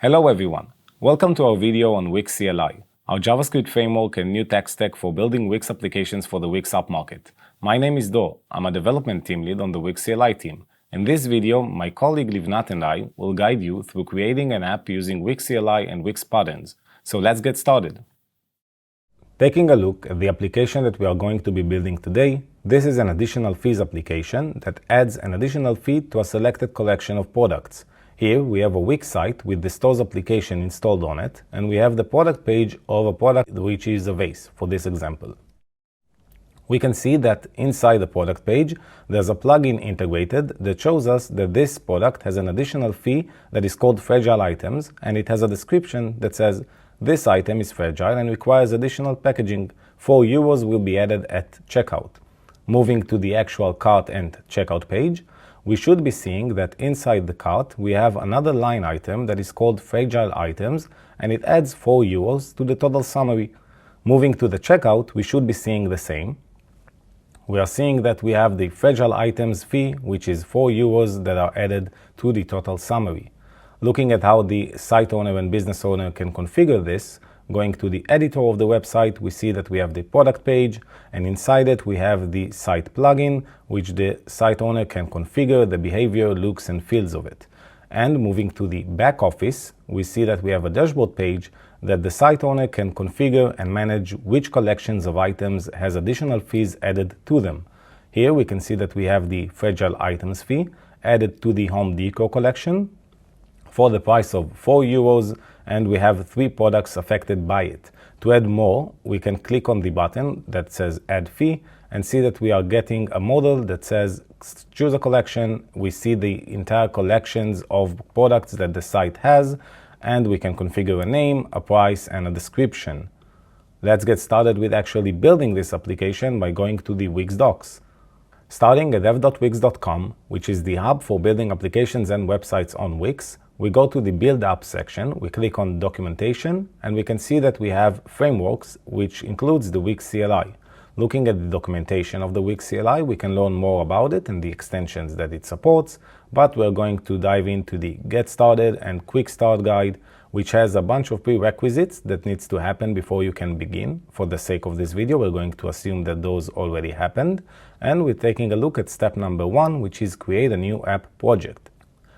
Hello everyone, welcome to our video on Wix CLI, our JavaScript framework and new tech stack for building Wix applications for the Wix app market. My name is Do, I'm a development team lead on the Wix CLI team. In this video, my colleague Livnat and I will guide you through creating an app using Wix CLI and Wix Patterns. So let's get started. Taking a look at the application that we are going to be building today, this is an additional fees application that adds an additional fee to a selected collection of products. Here we have a Wix site with the stores application installed on it, and we have the product page of a product which is a vase for this example. We can see that inside the product page there's a plugin integrated that shows us that this product has an additional fee that is called fragile items, and it has a description that says this item is fragile and requires additional packaging. 4 euros will be added at checkout. Moving to the actual cart and checkout page, we should be seeing that inside the cart we have another line item that is called fragile items, and it adds 4 euros to the total summary. Moving to the checkout, we should be seeing the same. We are seeing that we have the fragile items fee, which is 4 euros that are added to the total summary. Looking at how the site owner and business owner can configure this, going to the editor of the website, we see that we have the product page, and inside it we have the site plugin, which the site owner can configure the behavior, looks and feels of it. And moving to the back office, we see that we have a dashboard page that the site owner can configure and manage which collections of items has additional fees added to them. Here we can see that we have the fragile items fee added to the home decor collection for the price of 4 euros, and we have 3 products affected by it. To add more, we can click on the button that says add fee and see that we are getting a model that says choose a collection. We see the entire collections of products that the site has, and we can configure a name, a price and a description. Let's get started with actually building this application by going to the Wix docs. Starting at dev.wix.com, which is the hub for building applications and websites on Wix, we go to the Build App section, we click on Documentation, and we can see that we have Frameworks, which includes the Wix CLI. Looking at the documentation of the Wix CLI, we can learn more about it and the extensions that it supports, but we're going to dive into the Get Started and Quick Start guide, which has a bunch of prerequisites that needs to happen before you can begin. For the sake of this video, we're going to assume that those already happened, and we're taking a look at step number 1, which is create a new app project.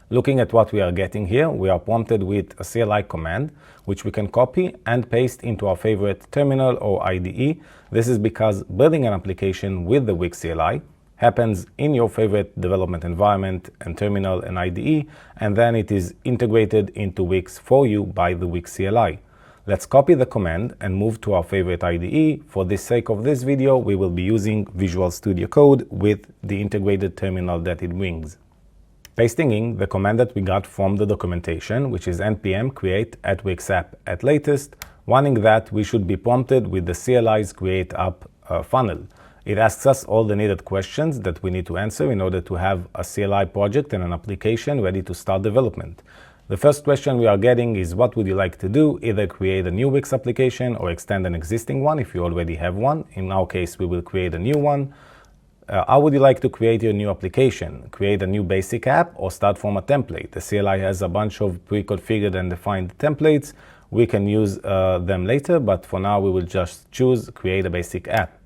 Looking at what we are getting here, we are prompted with a CLI command, which we can copy and paste into our favorite terminal or IDE. This is because building an application with the Wix CLI happens in your favorite development environment and terminal and IDE, and then it is integrated into Wix for you by the Wix CLI. Let's copy the command and move to our favorite IDE. For the sake of this video, we will be using Visual Studio Code with the integrated terminal that it brings. Pasting in the command that we got from the documentation, which is npm create at Wix app at latest. Running that, we should be prompted with the CLI's create app funnel. It asks us all the needed questions that we need to answer in order to have a CLI project and an application ready to start development. The first question we are getting is what would you like to do? Either create a new Wix application or extend an existing one if you already have one. In our case, we will create a new one. How would you like to create your new application? Create a new basic app or start from a template? The CLI has a bunch of pre-configured and defined templates. We can use them later, but for now we will just choose create a basic app.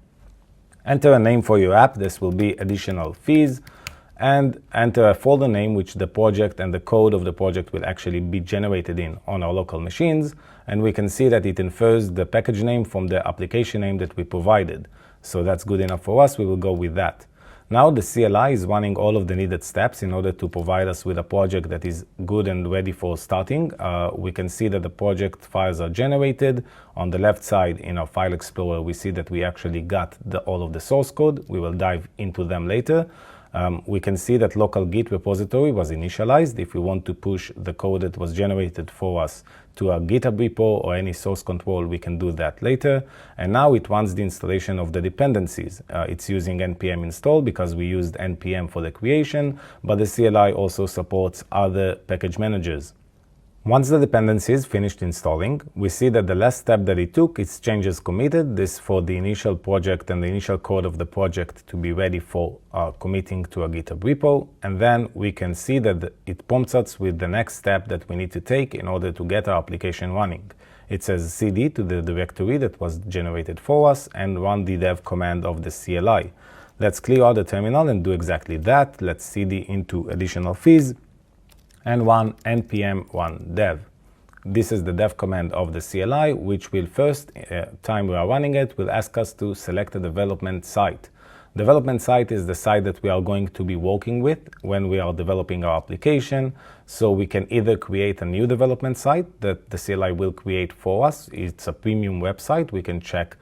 Enter a name for your app. This will be additional fees, and enter a folder name which the project and the code of the project will actually be generated in on our local machines, and we can see that it infers the package name from the application name that we provided. So that's good enough for us, we will go with that. Now the CLI is running all of the needed steps in order to provide us with a project that is good and ready for starting. We can see that the project files are generated. On the left side in our file explorer, we see that we actually got all of the source code. We will dive into them later. We can see that local Git repository was initialized. If we want to push the code that was generated for us to a GitHub repo or any source control, we can do that later. And now it runs the installation of the dependencies. It's using npm install because we used npm for the creation, but the CLI also supports other package managers. Once the dependency is finished installing, we see that the last step that it took is changes committed. This for the initial project and the initial code of the project to be ready for committing to a GitHub repo. And then we can see that it prompts us with the next step that we need to take in order to get our application running. It says cd to the directory that was generated for us and run the dev command of the CLI. Let's clear out the terminal and do exactly that. Let's cd into additional fees and run npm run dev. This is the dev command of the CLI, which will first time we are running it, will ask us to select a development site. Development site is the site that we are going to be working with when we are developing our application. So we can either create a new development site that the CLI will create for us. It's a premium website. We can check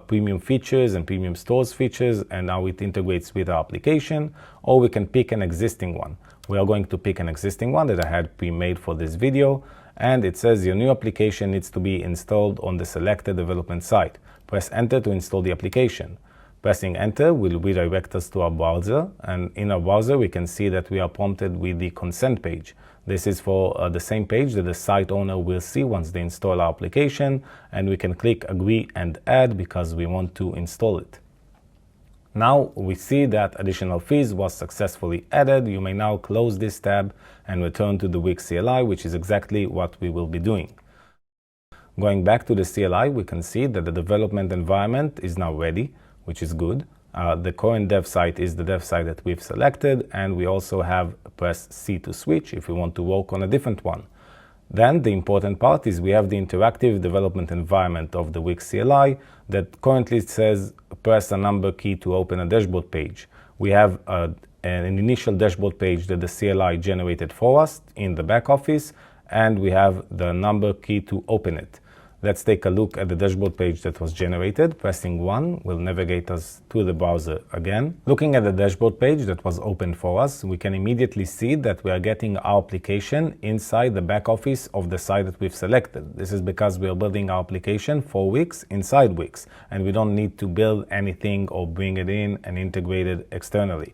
premium features and premium stores features and how it integrates with our application, or we can pick an existing one. We are going to pick an existing one that I had pre-made for this video, and it says your new application needs to be installed on the selected development site. Press enter to install the application. Pressing enter will redirect us to our browser, and in our browser we can see that we are prompted with the consent page. This is for the same page that the site owner will see once they install our application, and we can click agree and add because we want to install it. Now we see that additional fees was successfully added. You may now close this tab and return to the Wix CLI, which is exactly what we will be doing. Going back to the CLI, we can see that the development environment is now ready, which is good. The current dev site is the dev site that we've selected, and we also have press C to switch if we want to work on a different one. Then the important part is we have the interactive development environment of the Wix CLI that currently says press a number key to open a dashboard page. We have an initial dashboard page that the CLI generated for us in the back office, and we have the number key to open it. Let's take a look at the dashboard page that was generated. Pressing 1 will navigate us to the browser again. Looking at the dashboard page that was opened for us, we can immediately see that we are getting our application inside the back office of the site that we've selected. This is because we are building our application for Wix inside Wix, and we don't need to build anything or bring it in and integrate it externally.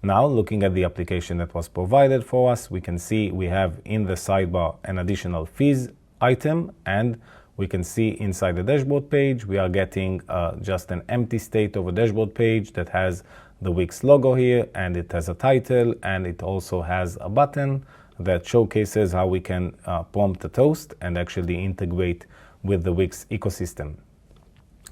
Now, looking at the application that was provided for us, we can see we have in the sidebar an additional fees item, and we can see inside the dashboard page, we are getting just an empty state of a dashboard page that has the Wix logo here, and it has a title, and it also has a button that showcases how we can prompt a toast and actually integrate with the Wix ecosystem.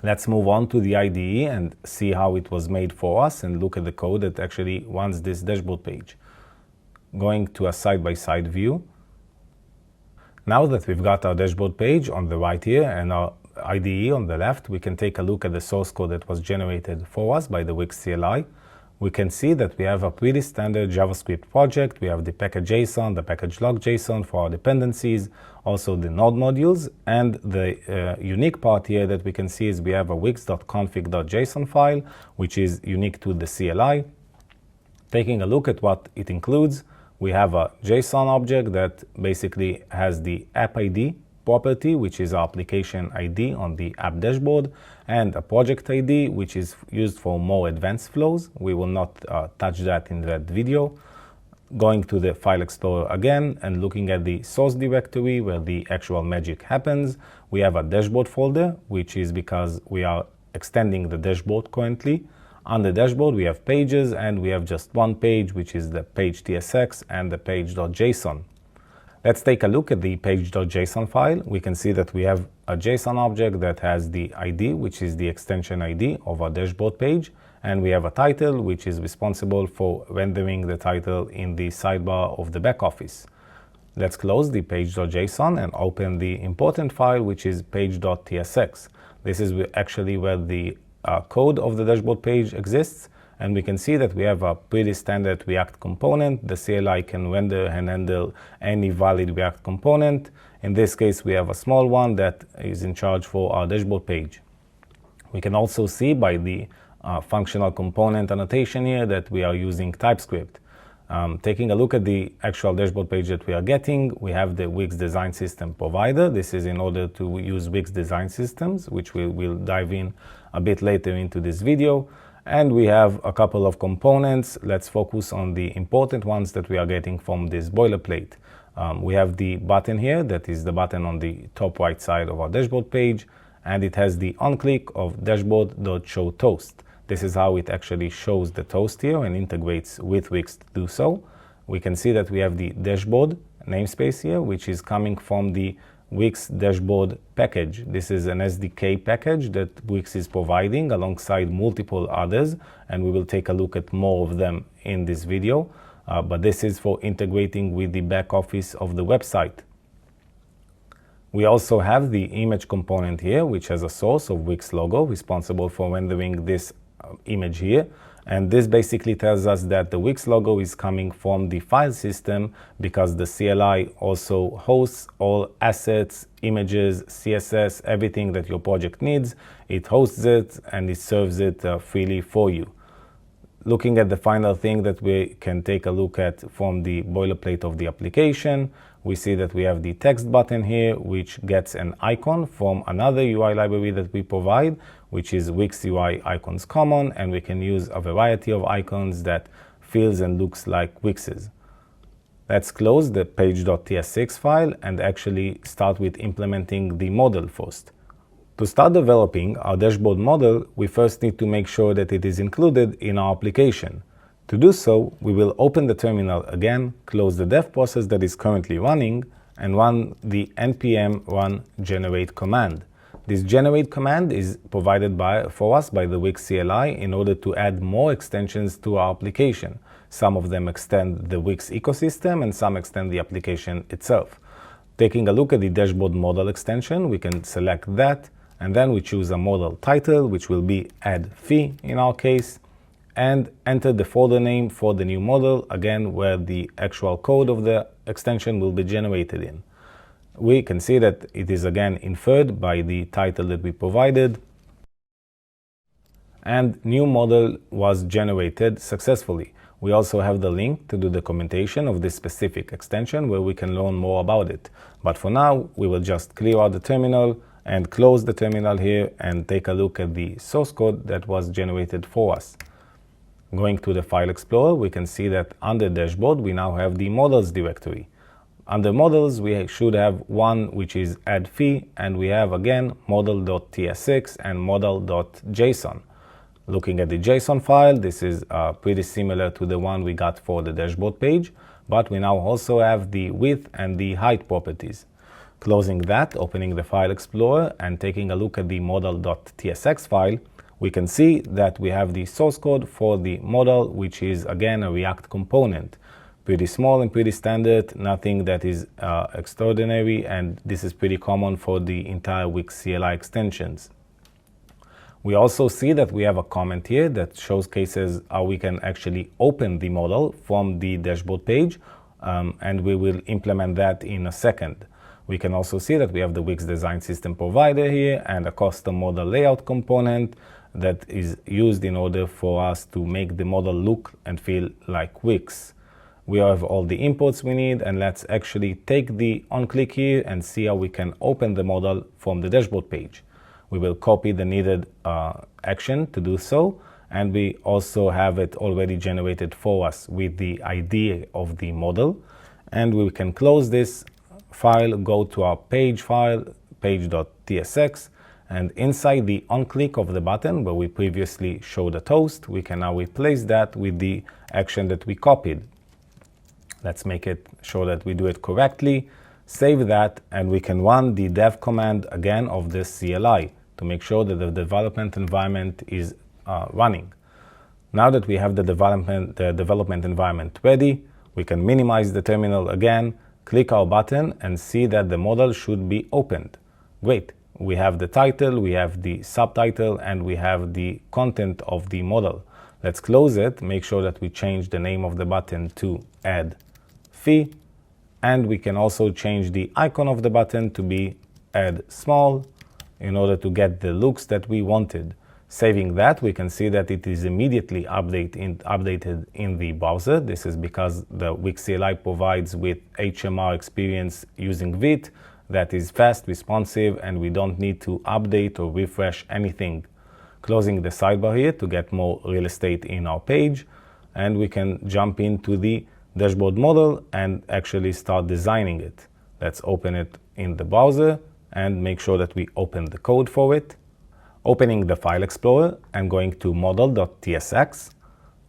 Let's move on to the IDE and see how it was made for us and look at the code that actually runs this dashboard page. Going to a side-by-side view. Now that we've got our dashboard page on the right here and our IDE on the left, we can take a look at the source code that was generated for us by the Wix CLI. We can see that we have a pretty standard JavaScript project. We have the package.json, the package log.json for our dependencies, also the node modules, and the unique part here that we can see is we have a wix.config.json file, which is unique to the CLI. Taking a look at what it includes, we have a JSON object that basically has the app ID property, which is our application ID on the app dashboard, and a project ID, which is used for more advanced flows. We will not touch that in that video. Going to the file explorer again and looking at the source directory where the actual magic happens, we have a dashboard folder, which is because we are extending the dashboard currently. On the dashboard, we have pages, and we have just one page, which is the page.tsx and the page.json. Let's take a look at the page.json file. We can see that we have a JSON object that has the ID, which is the extension ID of our dashboard page, and we have a title, which is responsible for rendering the title in the sidebar of the back office. Let's close the page.json and open the important file, which is page.tsx. This is actually where the code of the dashboard page exists, and we can see that we have a pretty standard React component. The CLI can render and handle any valid React component. In this case, we have a small one that is in charge for our dashboard page. We can also see by the functional component annotation here that we are using TypeScript. Taking a look at the actual dashboard page that we are getting, we have the Wix Design System provider. This is in order to use Wix Design Systems, which we'll dive in a bit later into this video. And we have a couple of components. Let's focus on the important ones that we are getting from this boilerplate. We have the button here, that is the button on the top right side of our dashboard page, and it has the on-click of dashboard.showToast. This is how it actually shows the toast here and integrates with Wix to do so. We can see that we have the dashboard namespace here, which is coming from the Wix dashboard package. This is an SDK package that Wix is providing alongside multiple others, and we will take a look at more of them in this video. But this is for integrating with the back office of the website. We also have the image component here, which has a source of Wix logo responsible for rendering this image here. And this basically tells us that the Wix logo is coming from the file system because the CLI also hosts all assets, images, CSS, everything that your project needs. It hosts it and it serves it freely for you. Looking at the final thing that we can take a look at from the boilerplate of the application, we see that we have the text button here, which gets an icon from another UI library that we provide, which is Wix UI Icons Common, and we can use a variety of icons that feels and looks like Wix's. Let's close the page.tsx file and actually start with implementing the model first. To start developing our dashboard model, we first need to make sure that it is included in our application. To do so, we will open the terminal again, close the dev process that is currently running, and run the npm run generate command. This generate command is provided for us by the Wix CLI in order to add more extensions to our application. Some of them extend the Wix ecosystem and some extend the application itself. Taking a look at the dashboard model extension, we can select that, and then we choose a model title, which will be add fee in our case, and enter the folder name for the new model, again where the actual code of the extension will be generated in. We can see that it is again inferred by the title that we provided, and new model was generated successfully. We also have the link to the documentation of this specific extension where we can learn more about it. But for now, we will just clear out the terminal and close the terminal here and take a look at the source code that was generated for us. Going to the File Explorer, we can see that under Dashboard, we now have the Models directory. Under Models, we should have one which is add fee, and we have again model.tsx and model.json. Looking at the JSON file, this is pretty similar to the one we got for the dashboard page, but we now also have the width and the height properties. Closing that, opening the File Explorer and taking a look at the model.tsx file, we can see that we have the source code for the model, which is again a React component. Pretty small and pretty standard, nothing that is extraordinary, and this is pretty common for the entire Wix CLI extensions. We also see that we have a comment here that showcases how we can actually open the model from the dashboard page, and we will implement that in a second. We can also see that we have the Wix Design System provider here and a custom model layout component that is used in order for us to make the model look and feel like Wix. We have all the imports we need, and let's actually take the on-click here and see how we can open the model from the dashboard page. We will copy the needed action to do so, and we also have it already generated for us with the ID of the model. And we can close this file, go to our page file, page.tsx, and inside the on-click of the button where we previously showed a toast, we can now replace that with the action that we copied. Let's make it sure that we do it correctly, save that, and we can run the dev command again of the CLI to make sure that the development environment is running. Now that we have the development environment ready, we can minimize the terminal again, click our button, and see that the model should be opened. Great. We have the title, we have the subtitle, and we have the content of the model. Let's close it, make sure that we change the name of the button to add fee, and we can also change the icon of the button to be add small in order to get the looks that we wanted. Saving that, we can see that it is immediately updated in the browser. This is because the Wix CLI provides with HMR experience using Vite that is fast, responsive, and we don't need to update or refresh anything. closing the sidebar here to get more real estate in our page, and we can jump into the dashboard model and actually start designing it. Let's open it in the browser and make sure that we open the code for it. Opening the File Explorer and going to model.tsx,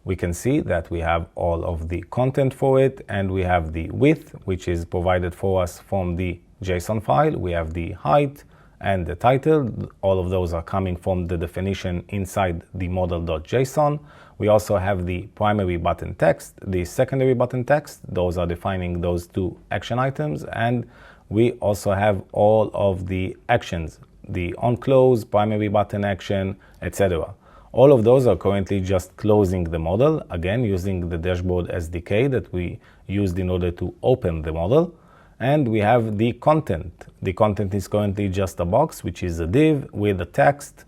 we can see that we have all of the content for it, and we have the width, which is provided for us from the JSON file. We have the height and the title. All of those are coming from the definition inside the model.json. We also have the primary button text, the secondary button text. Those are defining those two action items. And we also have all of the actions, the onClose, primary button action, etc. All of those are currently just closing the model, again using the dashboard SDK that we used in order to open the model. And we have the content. The content is currently just a box, which is a div with a text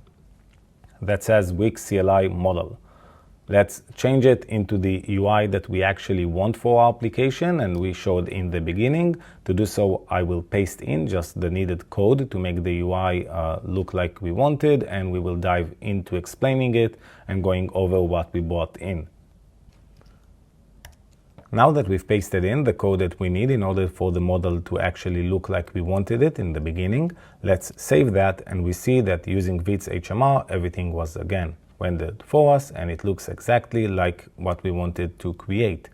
that says Wix CLI model. Let's change it into the UI that we actually want for our application and we showed in the beginning. To do so, I will paste in just the needed code to make the UI look like we wanted, and we will dive into explaining it and going over what we brought in. Now that we've pasted in the code that we need in order for the model to actually look like we wanted it in the beginning, let's save that, and we see that using Wix HMR, everything was again rendered for us, and it looks exactly like what we wanted to create.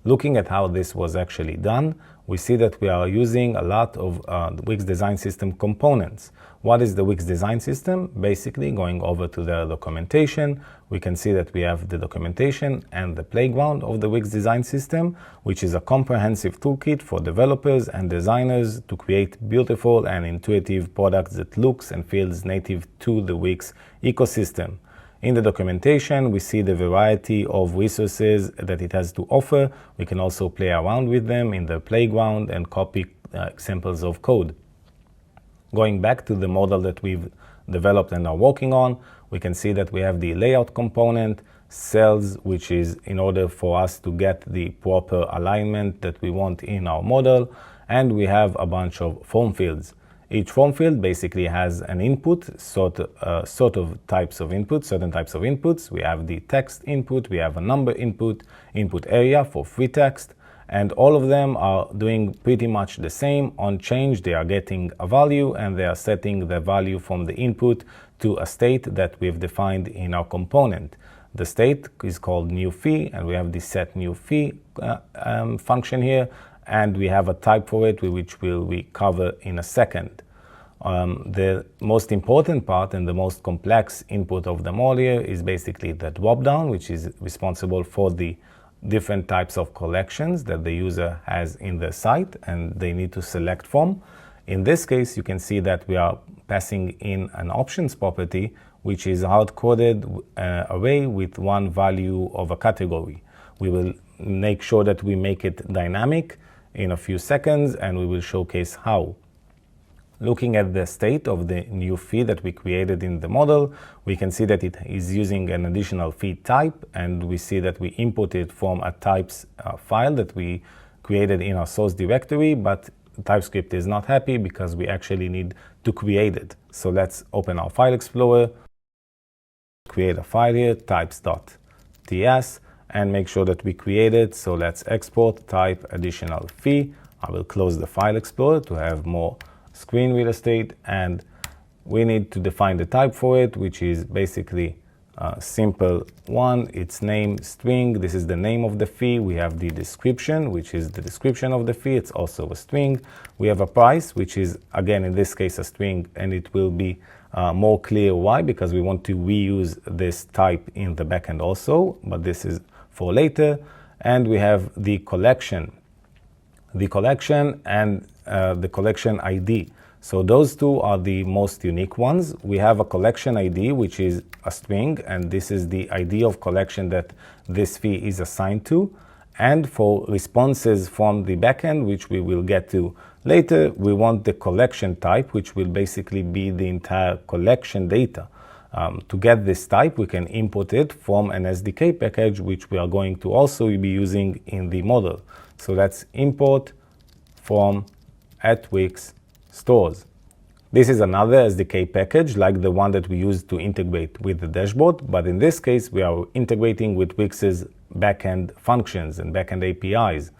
Looking at how this was actually done, we see that we are using a lot of the Wix Design System components. What is the Wix Design System? Basically, going over to the documentation, we can see that we have the documentation and the playground of the Wix Design System, which is a comprehensive toolkit for developers and designers to create beautiful and intuitive products that looks and feels native to the Wix ecosystem. In the documentation, we see the variety of resources that it has to offer. We can also play around with them in the playground and copy examples of code. Going back to the model that we've developed and are working on, we can see that we have the layout component, cells, which is in order for us to get the proper alignment that we want in our model, and we have a bunch of form fields. Each form field basically has an input, certain types of inputs. We have the text input, we have a number input area for free text, and all of them are doing pretty much the same. On change, they are getting a value, and they are setting the value from the input to a state that we've defined in our component. The state is called new fee, and we have the set new fee function here, and we have a type for it, which we cover in a second. The most important part and the most complex input of them all here is basically the dropdown, which is responsible for the different types of collections that the user has in the site and they need to select from. In this case, you can see that we are passing in an options property, which is a hard-coded array with one value of a category. We will make sure that we make it dynamic in a few seconds, and we will showcase how. Looking at the state of the new fee that we created in the model, we can see that it is using an additional fee type, and we see that we imported from a types file that we created in our source directory, but TypeScript is not happy because we actually need to create it. So let's open our File Explorer, create a file here, types.ts, and make sure that we create it. So let's export type additional fee. I will close the File Explorer to have more screen real estate, and we need to define the type for it, which is basically a simple one. It's name string. This is the name of the fee. We have the description, which is the description of the fee. It's also a string. We have a price, which is again in this case a string, and it will be more clear why, because we want to reuse this type in the backend also, but this is for later. And we have the collection and the collection ID. So those two are the most unique ones. We have a collection ID, which is a string, and this is the ID of collection that this fee is assigned to. And for responses from the backend, which we will get to later, we want the collection type, which will basically be the entire collection data. To get this type, we can import it from an SDK package, which we are going to also be using in the model. So let's import from @Wix Stores. This is another SDK package like the one that we use to integrate with the dashboard, but in this case we are integrating with Wix's backend functions and backend APIs.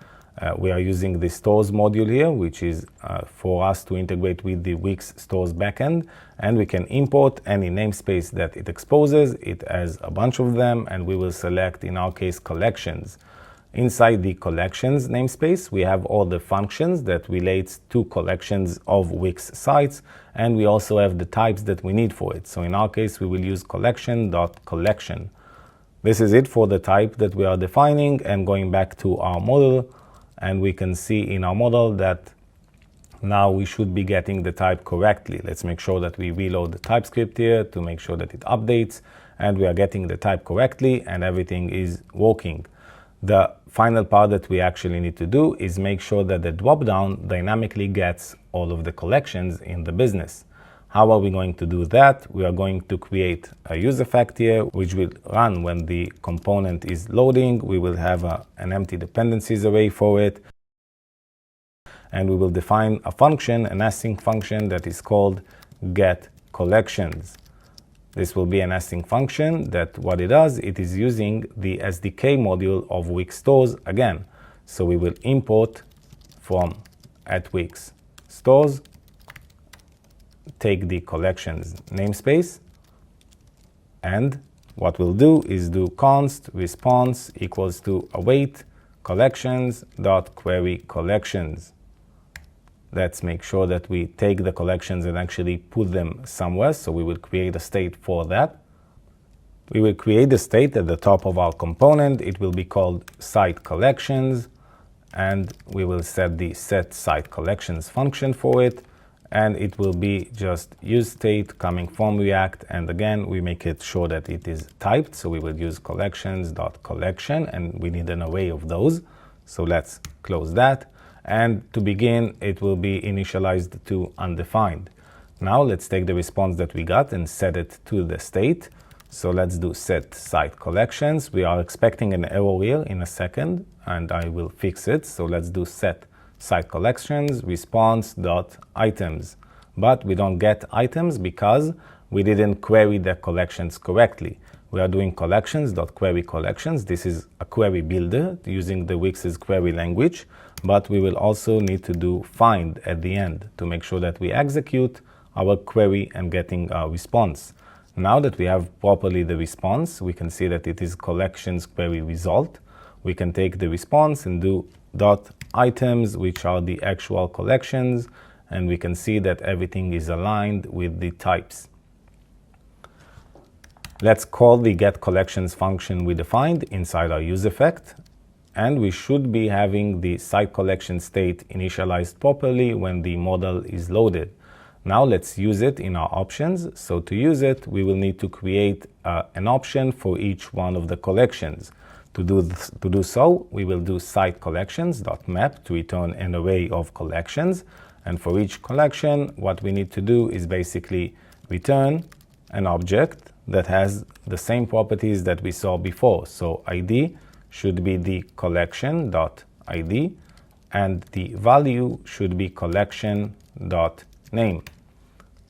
We are using the stores module here, which is for us to integrate with the Wix Stores backend, and we can import any namespace that it exposes. It has a bunch of them, and we will select, in our case, collections. Inside the collections namespace, we have all the functions that relates to collections of Wix sites, and we also have the types that we need for it. So in our case, we will use collection.collection. This is it for the type that we are defining, and going back to our model, and we can see in our model that now we should be getting the type correctly. Let's make sure that we reload the TypeScript here to make sure that it updates, and we are getting the type correctly and everything is working. The final part that we actually need to do is make sure that the dropdown dynamically gets all of the collections in the business. How are we going to do that? We are going to create a use effect here, which will run when the component is loading. We will have an empty dependencies array for it. And we will define a function, an async function that is called getCollections. This will be an async function that what it does, it is using the SDK module of Wix Stores again. So we will import from @Wix Stores, take the collections namespace, and what we'll do is do const response equals to await collections.query collections. Let's make sure that we take the collections and actually put them somewhere. So we will create a state for that. We will create the state at the top of our component. It will be called site collections, and we will set the set site collections function for it. And it will be just use state coming from React. And again, we make it sure that it is typed. So we will use collections.collection, and we need an array of those. So let's close that. And to begin, it will be initialized to undefined. Now let's take the response that we got and set it to the state. So let's do set site collections. We are expecting an error here in a second, and I will fix it. So let's do set site collections response.items. But we don't get items because we didn't query the collections correctly. We are doing collections.query collections. This is a query builder using the Wix's query language, but we will also need to do find at the end to make sure that we execute our query and getting a response. Now that we have properly the response, we can see that it is collections query result. We can take the response and do .items, which are the actual collections, and we can see that everything is aligned with the types. Let's call the getCollections function we defined inside our use effect, and we should be having the site collection state initialized properly when the model is loaded. Now let's use it in our options. So to use it, we will need to create an option for each one of the collections. To do so, we will do site collections.map to return an array of collections. And for each collection, what we need to do is basically return an object that has the same properties that we saw before. So ID should be the collection.id, and the value should be collection.name.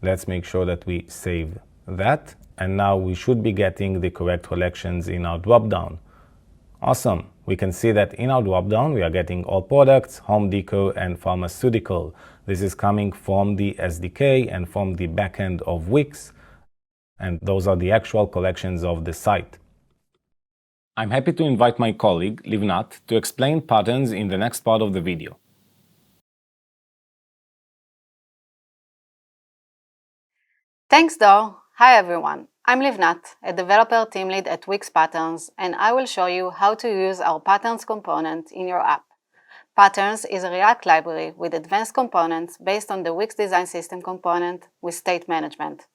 Let's make sure that we save that, and now we should be getting the correct collections in our dropdown. Awesome. We can see that in our dropdown, we are getting all products, home decor, and pharmaceutical. This is coming from the SDK and from the backend of Wix. And those are the actual collections of the site. I'm happy to invite my colleague, Livnat, to explain patterns in the next part of the video. Thanks, Do. Hi, everyone. I'm Livnat, a developer team lead at Wix Patterns, and I will show you how to use our Patterns component in your app. Patterns is a React library with advanced components based on the Wix Design System component with state management.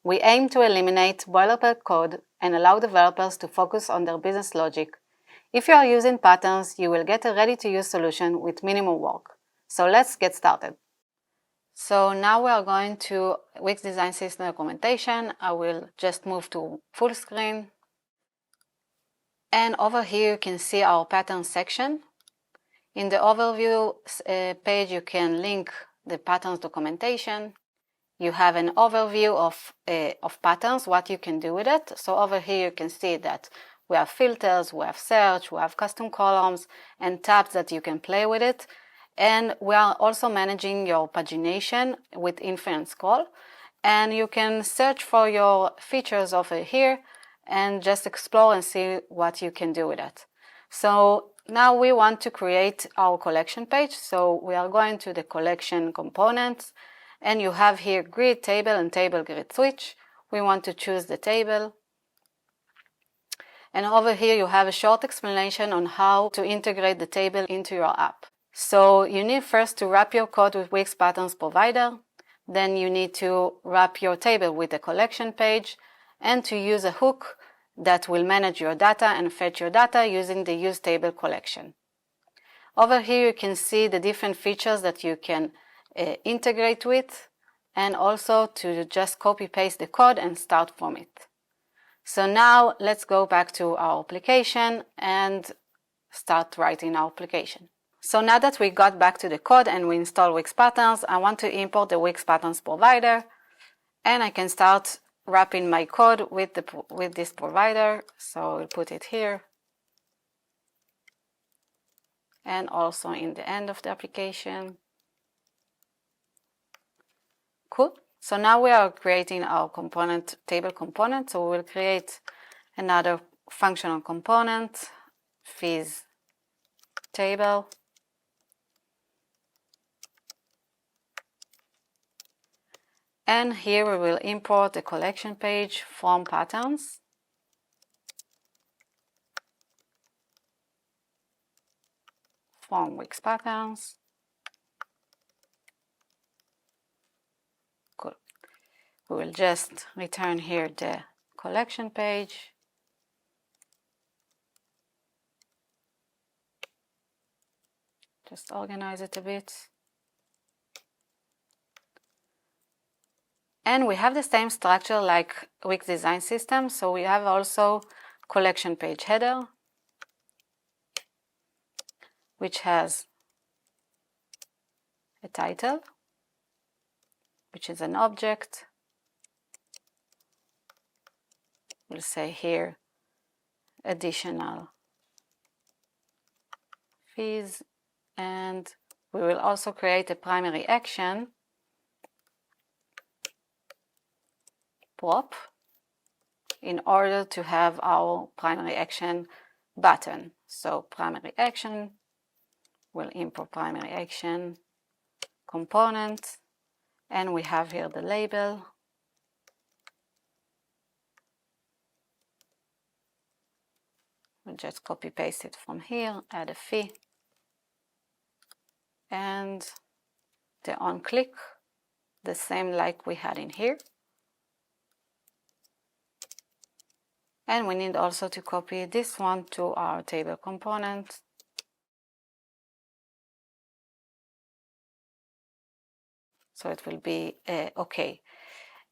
We aim to eliminate boilerplate code and allow developers to focus on their business logic. If you are using Patterns, you will get a ready-to-use solution with minimal work. So let's get started. So now we are going to Wix Design System documentation. I will just move to full screen. And over here you can see our Patterns section. In the overview page, you can link the Patterns documentation. you have an overview of patterns, what you can do with it. So over here you can see that we have filters, we have search, we have custom columns and tabs that you can play with it. And we are also managing your pagination with infinite scroll. And you can search for your features over here and just explore and see what you can do with it. So now we want to create our collection page. So we are going to the collection components, and you have here grid table and table grid switch. We want to choose the table. And over here you have a short explanation on how to integrate the table into your app. So you need first to wrap your code with Wix Patterns Provider. Then you need to wrap your table with a collection page and to use a hook that will manage your data and fetch your data using the use table collection. Over here you can see the different features that you can integrate with, and also to just copy paste the code and start from it. So now let's go back to our application and start writing our application. So now that we got back to the code and we install Wix Patterns, I want to import the Wix Patterns provider, and I can start wrapping my code with this provider. So we'll put it here and also in the end of the application. Cool. So now we are creating our table component. So we will create another functional component, fees table. And here we will import the collection page from patterns. From Wix Patterns. Cool. We will just return here the collection page. Just organize it a bit. And we have the same structure like Wix Design System, so we have also collection page header, which has a title, which is an object. We'll say here additional fees, and we will also create a primary action prop in order to have our primary action button. So primary action, we'll import primary action component, and we have here the label. We'll just copy paste it from here, add a fee, and the on click, the same like we had in here. And we need also to copy this one to our table component. So it will be okay.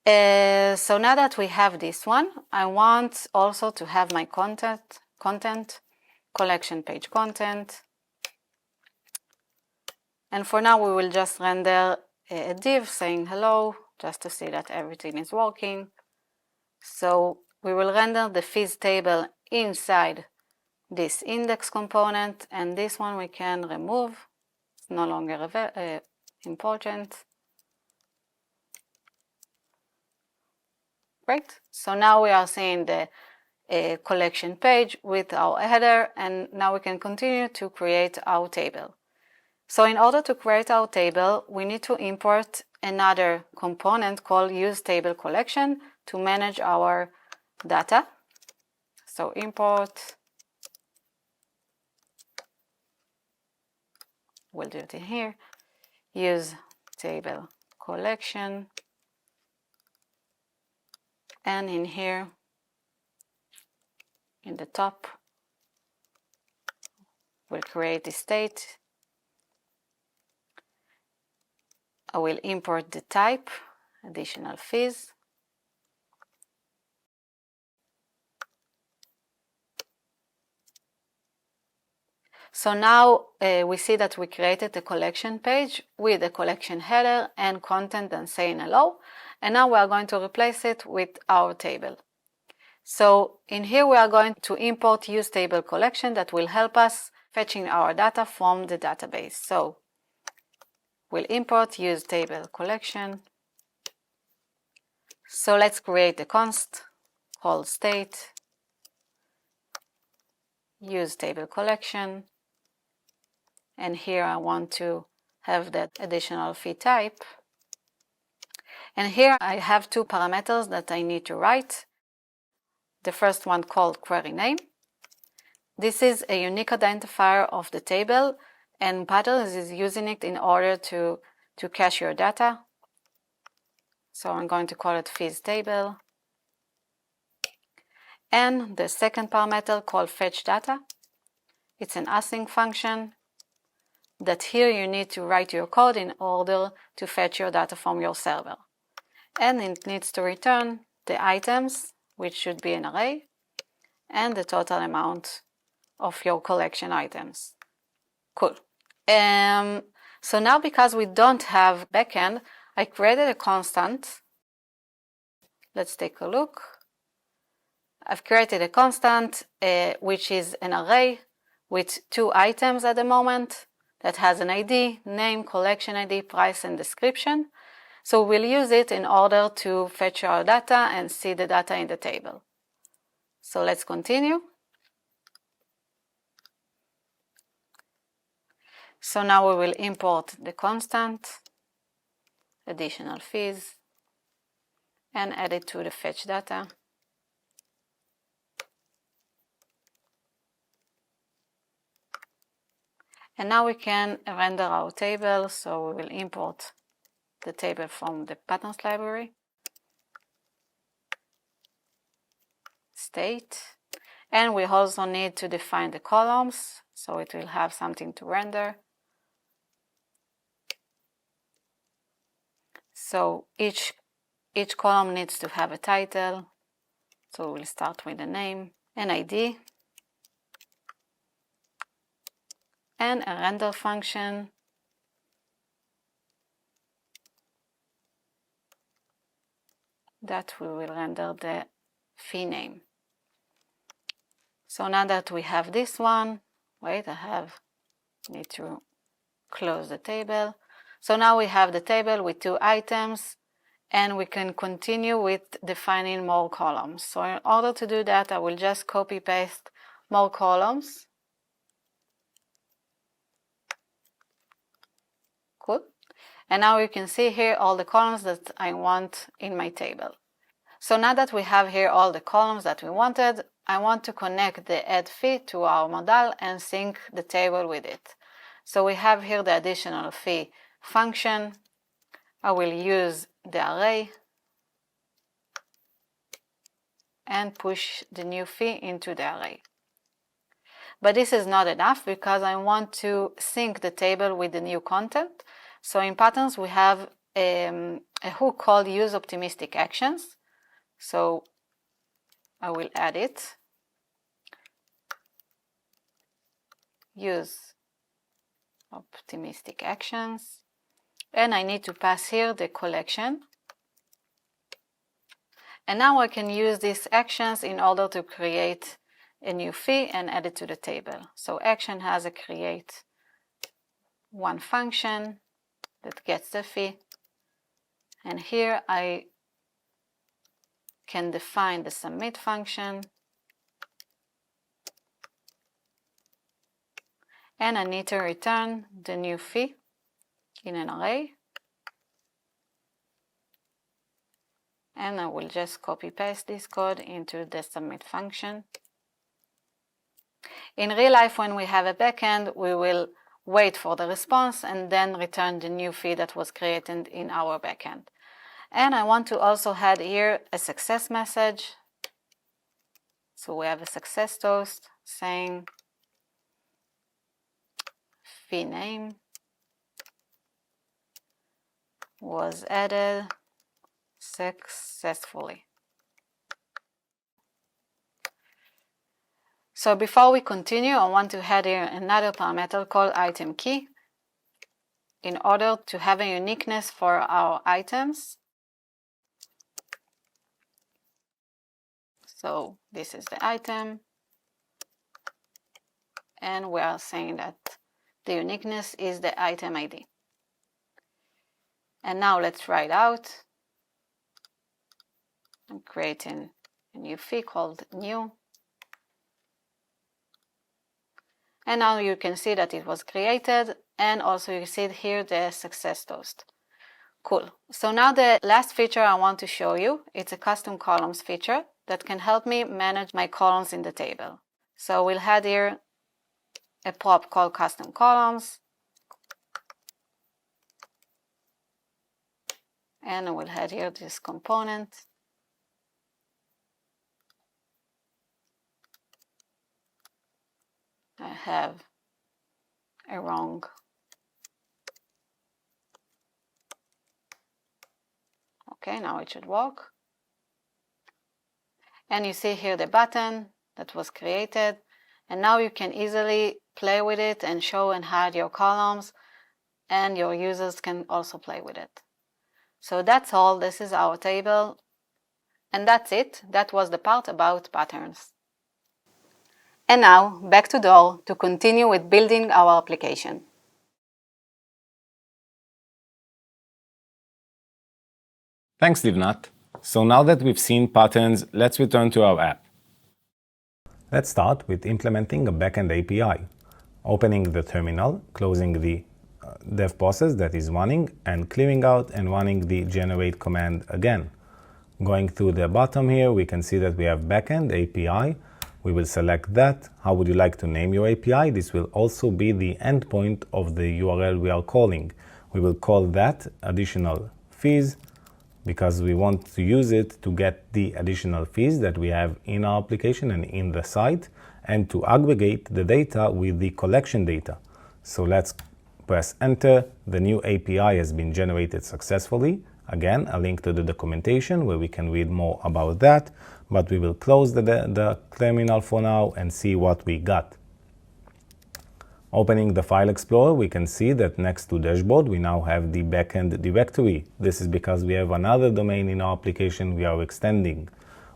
So now that we have this one, I want also to have my content, collection page content. And for now we will just render a div saying hello, just to see that everything is working. So we will render the fees table inside this index component, and this one we can remove. It's no longer important. Great. So now we are seeing the collection page with our header, and now we can continue to create our table. So in order to create our table, we need to import another component called use table collection to manage our data. So import, we'll do it in here, use table collection, and in here in the top we'll create the state. I will import the type, additional fees. So now we see that we created a collection page with a collection header and content and saying hello. And now we are going to replace it with our table. So in here we are going to import useTable collection that will help us fetching our data from the database. So we'll import useTable collection. So let's create a const called state useTable collection. And here I want to have that additional fee type. And here I have two parameters that I need to write. The first one called query name. This is a unique identifier of the table, and Patterns is using it in order to cache your data. So I'm going to call it fees table. And the second parameter called fetch data. It's an async function that here you need to write your code in order to fetch your data from your server. And it needs to return the items, which should be an array, and the total amount of your collection items. Cool. So now because we don't have backend, I created a constant. Let's take a look. I've created a constant which is an array with two items at the moment that has an ID, name, collection ID, price, and description. So we'll use it in order to fetch our data and see the data in the table. So let's continue. So now we will import the constant, additional fees, and add it to the fetch data. And now we can render our table, so we will import the table from the patterns library, state, and we also need to define the columns, so it will have something to render. So each column needs to have a title, so we'll start with the name, an ID, and a render function that we will render the fee name. So now that we have this one, wait, need to close the table. So now we have the table with two items, and we can continue with defining more columns. So in order to do that, I will just copy paste more columns. Cool. And now you can see here all the columns that I want in my table. So now that we have here all the columns that we wanted, I want to connect the add fee to our modal and sync the table with it. So we have here the additional fee function. I will use the array and push the new fee into the array. But this is not enough because I want to sync the table with the new content. So in Patterns we have a hook called use optimistic actions. So I will add it. Use optimistic actions. And I need to pass here the collection. And now I can use these actions in order to create a new fee and add it to the table. So action has a create one function that gets the fee. And here I can define the submit function. And I need to return the new fee in an array. And I will just copy paste this code into the submit function. In real life, when we have a backend, we will wait for the response and then return the new fee that was created in our backend. And I want to also add here a success message. So we have a success toast saying fee name was added successfully. So before we continue, I want to add here another parameter called item key in order to have a uniqueness for our items. So this is the item, and we are saying that the uniqueness is the item ID. And now let's try it out. I'm creating a new fee called new. And now you can see that it was created, and also you see here the success toast. Cool. So now the last feature I want to show you, it's a custom columns feature that can help me manage my columns in the table. So we'll add here a prop called custom columns. And we'll add here this component. I have a wrong. Okay, now it should work. And you see here the button that was created. And now you can easily play with it and show and hide your columns. And your users can also play with it. So that's all. This is our table. And that's it. That was the part about patterns. And now, back to Dor to continue with building our application. Thanks, Livnat. So now that we've seen patterns, let's return to our app. Let's start with implementing a backend API. Opening the terminal, closing the dev process that is running, and clearing out and running the generate command again. Going through the bottom here, we can see that we have backend API. We will select that. How would you like to name your API? This will also be the endpoint of the URL we are calling. We will call that additional fees because we want to use it to get the additional fees that we have in our application and in the site, and to aggregate the data with the collection data. So let's press enter. The new API has been generated successfully. Again, a link to the documentation where we can read more about that, but we will close the terminal for now and see what we got. Opening the File Explorer, we can see that next to dashboard, we now have the backend directory. This is because we have another domain in our application we are extending.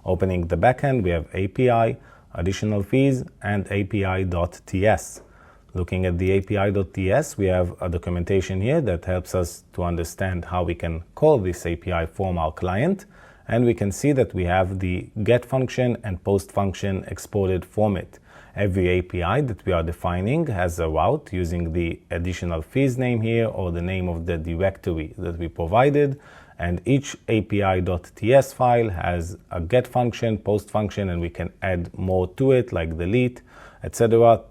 Opening the backend, we have API, additional fees, and API.ts. Looking at the API.ts, we have a documentation here that helps us to understand how we can call this API from our client. And we can see that we have the get function and post function exported from it. Every API that we are defining has a route using the additional fees name here or the name of the directory that we provided. And each API.ts file has a get function, post function, and we can add more to it like delete, etc.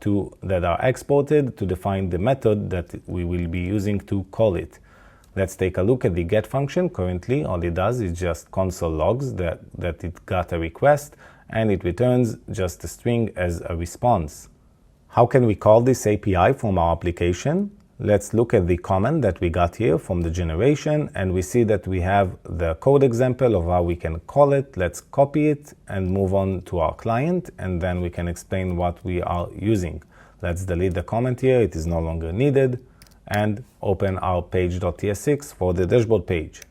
that are exported to define the method that we will be using to call it. Let's take a look at the get function. Currently, all it does is just console logs that it got a request, and it returns just a string as a response. How can we call this API from our application? Let's look at the comment that we got here from the generation, and we see that we have the code example of how we can call it. Let's copy it and move on to our client, and then we can explain what we are using. Let's delete the comment here. It is no longer needed. And open our page.tsx for the dashboard page.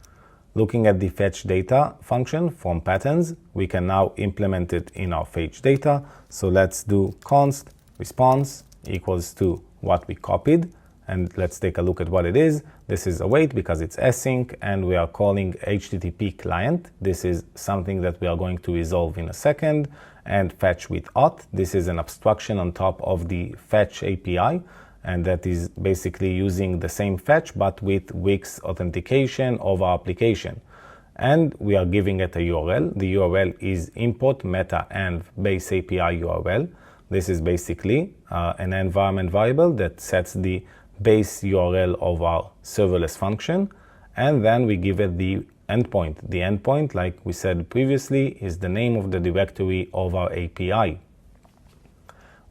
Looking at the fetch data function from patterns, we can now implement it in our fetch data. So let's do const response equals to what we copied. And let's take a look at what it is. This is await because it's async, and we are calling HTTP client. This is something that we are going to resolve in a second. And fetch with auth. This is an abstraction on top of the fetch API. And that is basically using the same fetch but with Wix authentication of our application. And we are giving it a URL. The URL is import meta env base API URL. This is basically an environment variable that sets the base URL of our serverless function. And then we give it the endpoint. The endpoint, like we said previously, is the name of the directory of our API.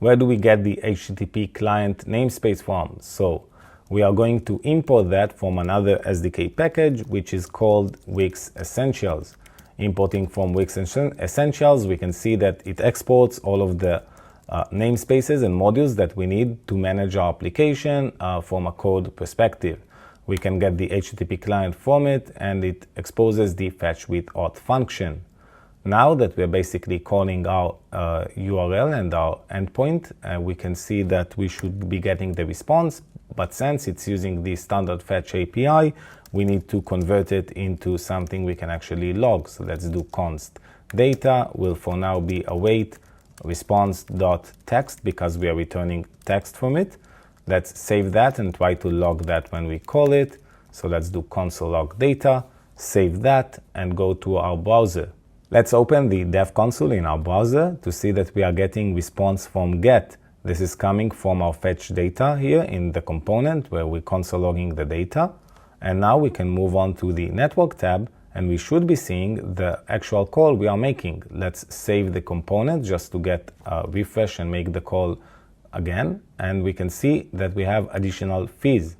Where do we get the HTTP client namespace from? So we are going to import that from another SDK package, which is called Wix Essentials. Importing from Wix Essentials, we can see that it exports all of the namespaces and modules that we need to manage our application from a code perspective. We can get the HTTP client from it, and it exposes the fetch with auth function. Now that we're basically calling our URL and our endpoint, we can see that we should be getting the response, but since it's using the standard fetch API, we need to convert it into something we can actually log. So let's do const data will for now be await response.text because we are returning text from it. Let's save that and try to log that when we call it. So let's do console log data, save that, and go to our browser. Let's open the dev console in our browser to see that we are getting response from get. This is coming from our fetch data here in the component where we're console logging the data. And now we can move on to the network tab, and we should be seeing the actual call we are making. Let's save the component just to get a refresh and make the call again, and we can see that we have additional fees,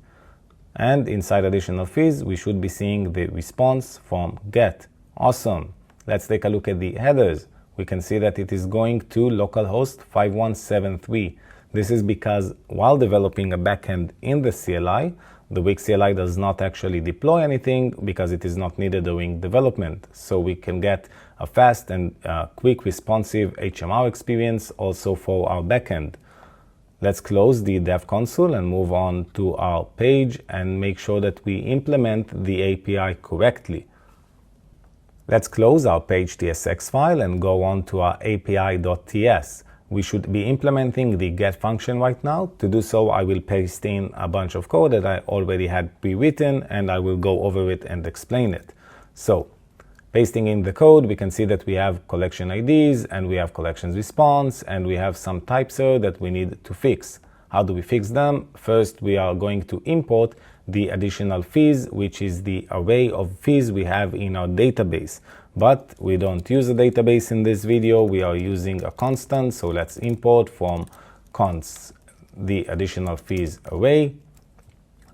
and inside additional fees we should be seeing the response from get. Awesome. Let's take a look at the headers. We can see that it is going to localhost 5173. This is because while developing a backend in the CLI, the Wix CLI does not actually deploy anything because it is not needed during development. So we can get a fast and quick responsive HMR experience also for our backend. Let's close the dev console and move on to our page and make sure that we implement the API correctly. Let's close our page.tsx file and go on to our api.ts. We should be implementing the get function right now. To do so, I will paste in a bunch of code that I already had pre-written, and I will go over it and explain it. So, pasting in the code, we can see that we have collection IDs and we have collections response, and we have some types here that we need to fix. How do we fix them? First, we are going to import the additional fees, which is the array of fees we have in our database. But we don't use a database in this video, we are using a constant, so let's import from const the additional fees array.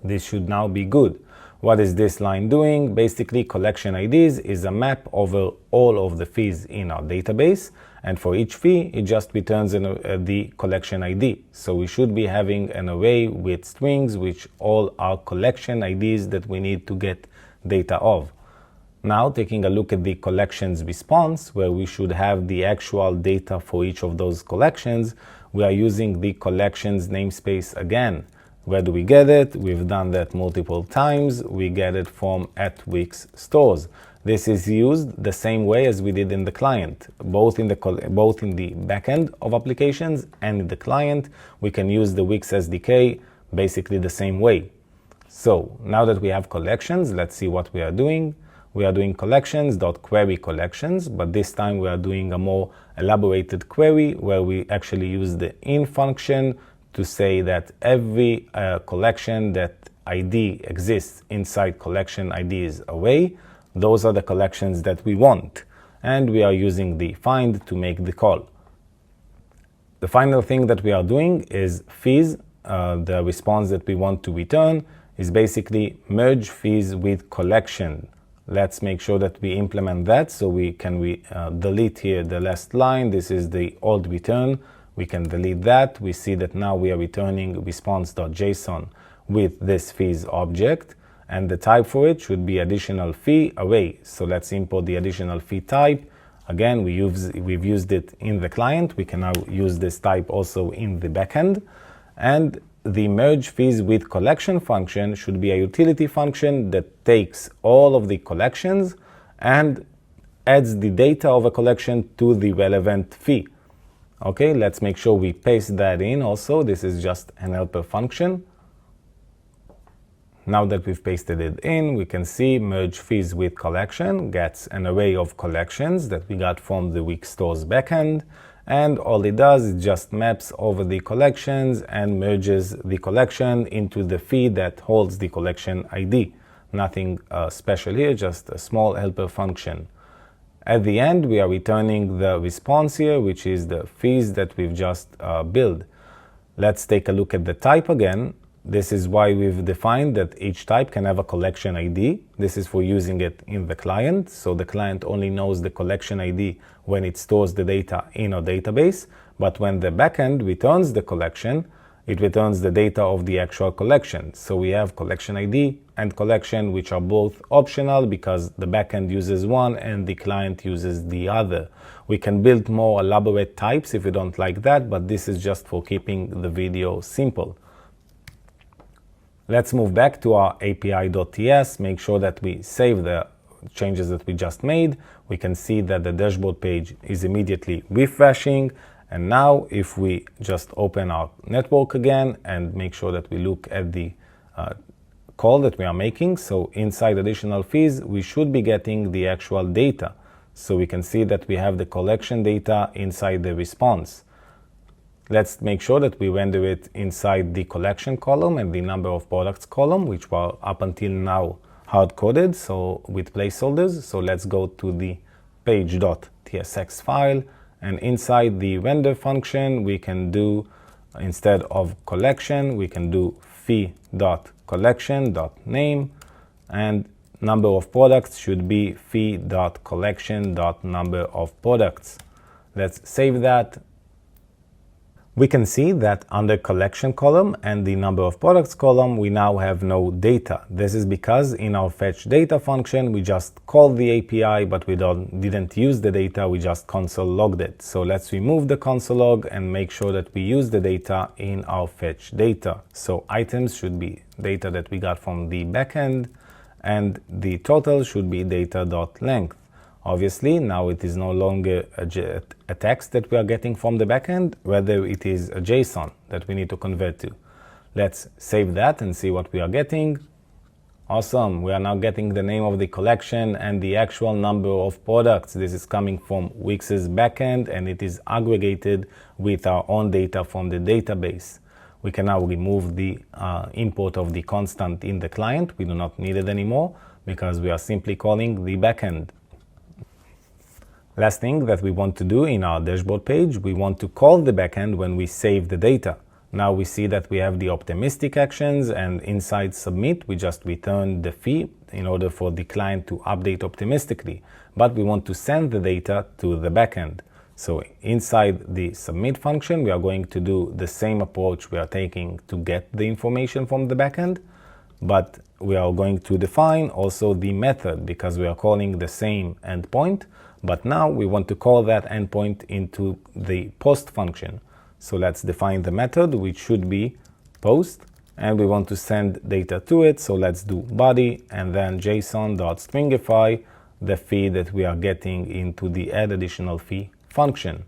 This should now be good. What is this line doing? Basically, collection IDs is a map over all of the fees in our database, and for each fee, it just returns the collection ID. So we should be having an array with strings, which all are collection IDs that we need to get data of. Now, taking a look at the collections response, where we should have the actual data for each of those collections, we are using the collections namespace again. Where do we get it? We've done that multiple times. We get it from @Wix Stores. This is used the same way as we did in the client. Both in the backend of applications and in the client, we can use the Wix SDK basically the same way. So now that we have collections, let's see what we are doing. We are doing collections.query collections, but this time we are doing a more elaborated query where we actually use the in function to say that every collection that ID exists inside collection IDs array, those are the collections that we want. And we are using the find to make the call. The final thing that we are doing is fees. The response that we want to return is basically merge fees with collection. Let's make sure that we implement that. So we can delete here the last line. This is the old return. We can delete that. We see that now we are returning response.json with this fees object, and the type for it should be additional fee array. So let's import the additional fee type. Again, we've used it in the client. We can now use this type also in the backend. And the merge fees with collection function should be a utility function that takes all of the collections and adds the data of a collection to the relevant fee. Okay, let's make sure we paste that in also. This is just an helper function. Now that we've pasted it in, we can see merge fees with collection gets an array of collections that we got from the Wix Stores backend. And all it does is just maps over the collections and merges the collection into the fee that holds the collection ID. Nothing special here, just a small helper function. At the end, we are returning the response here, which is the fees that we've just built. Let's take a look at the type again. This is why we've defined that each type can have a collection ID. This is for using it in the client. So the client only knows the collection ID when it stores the data in our database. But when the backend returns the collection, it returns the data of the actual collection. So we have collection ID and collection, which are both optional because the backend uses one and the client uses the other. We can build more elaborate types if you don't like that, but this is just for keeping the video simple. Let's move back to our API.ts, make sure that we save the changes that we just made. We can see that the dashboard page is immediately refreshing. And now if we just open our network again and make sure that we look at the call that we are making, so inside additional fees, we should be getting the actual data. So we can see that we have the collection data inside the response. Let's make sure that we render it inside the collection column and the number of products column, which were up until now hard-coded, so with placeholders. So let's go to the page.tsx file, and inside the render function, we can do, instead of collection, we can do fee.collection.name, and number of products should be fee.collection.number of products. Let's save that. We can see that under collection column and the number of products column, we now have no data. This is because in our fetch data function, we just called the API, but we didn't use the data, we just console logged it. So let's remove the console log and make sure that we use the data in our fetch data. So items should be data that we got from the backend, and the total should be data.length. Obviously, now it is no longer a text that we are getting from the backend, rather it is a JSON that we need to convert to. Let's save that and see what we are getting. Awesome, we are now getting the name of the collection and the actual number of products. This is coming from Wix's backend and it is aggregated with our own data from the database. We can now remove the import of the constant in the client. We do not need it anymore because we are simply calling the backend. Last thing that we want to do in our dashboard page, we want to call the backend when we save the data. Now we see that we have the optimistic actions, and inside submit, we just return the fee in order for the client to update optimistically. But we want to send the data to the backend. So inside the submit function, we are going to do the same approach we are taking to get the information from the backend, but we are going to define also the method because we are calling the same endpoint. But now we want to call that endpoint into the post function. So let's define the method, which should be post, and we want to send data to it. So let's do body and then json.stringify the fee that we are getting into the add additional fee function.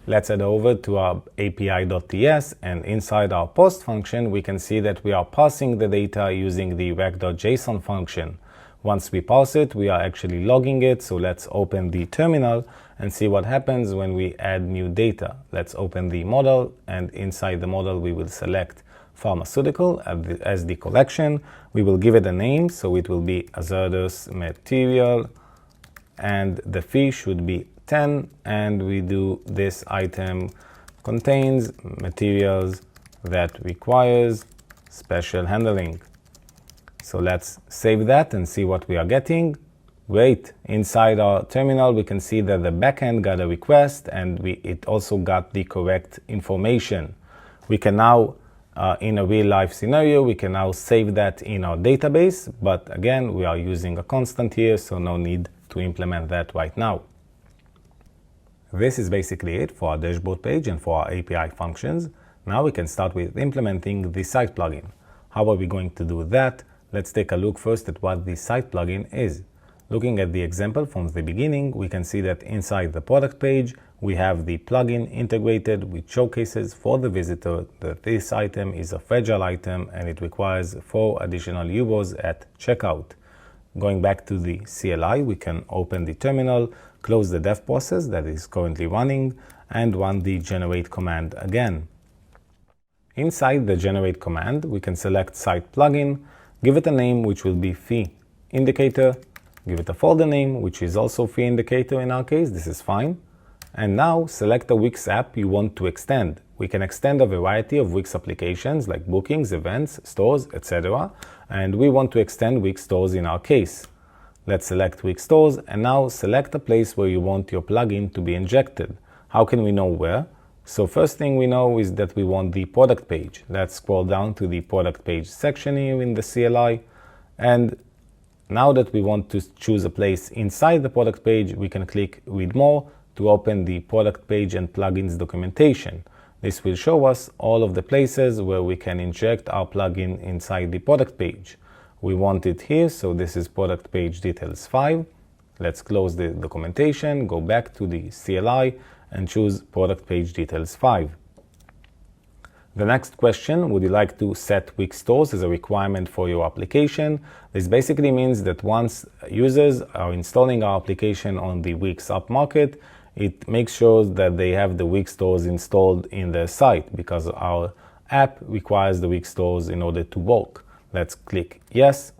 Let's head over to our API.ts, and inside our post function, we can see that we are passing the data using the rec.json function. Once we pass it, we are actually logging it. So let's open the terminal and see what happens when we add new data. Let's open the model, and inside the model, we will select pharmaceutical as the collection. We will give it a name, so it will be hazardous material, and the fee should be 10, and we do this item contains materials that requires special handling. So let's save that and see what we are getting. Great. Inside our terminal, we can see that the backend got a request and it also got the correct information. We can now, in a real life scenario, we can now save that in our database. But again, we are using a constant here, so no need to implement that right now. This is basically it for our dashboard page and for our API functions. Now we can start with implementing the site plugin. How are we going to do that? Let's take a look first at what the site plugin is. Looking at the example from the beginning, we can see that inside the product page, we have the plugin integrated, which showcases for the visitor that this item is a fragile item and it requires 4 additional euros at checkout. Going back to the CLI, we can open the terminal, close the dev process that is currently running, and run the generate command again. Inside the generate command, we can select site plugin, give it a name which will be fee indicator, give it a folder name which is also fee indicator in our case, this is fine. And now select a Wix app you want to extend. We can extend a variety of Wix applications like bookings, events, stores, etc. And we want to extend Wix Stores in our case. Let's select Wix Stores and now select a place where you want your plugin to be injected. How can we know where? So first thing we know is that we want the product page. Let's scroll down to the product page section here in the CLI. And now that we want to choose a place inside the product page, we can click Read More to open the product page and plugins documentation. This will show us all of the places where we can inject our plugin inside the product page. We want it here, so this is product page details 5. Let's close the documentation, go back to the CLI and choose product page details 5. The next question, would you like to set Wix stores as a requirement for your application? This basically means that once users are installing our application on the Wix app market, it makes sure that they have the Wix stores installed in their site, because our app requires the Wix stores in order to work. Let's click yes.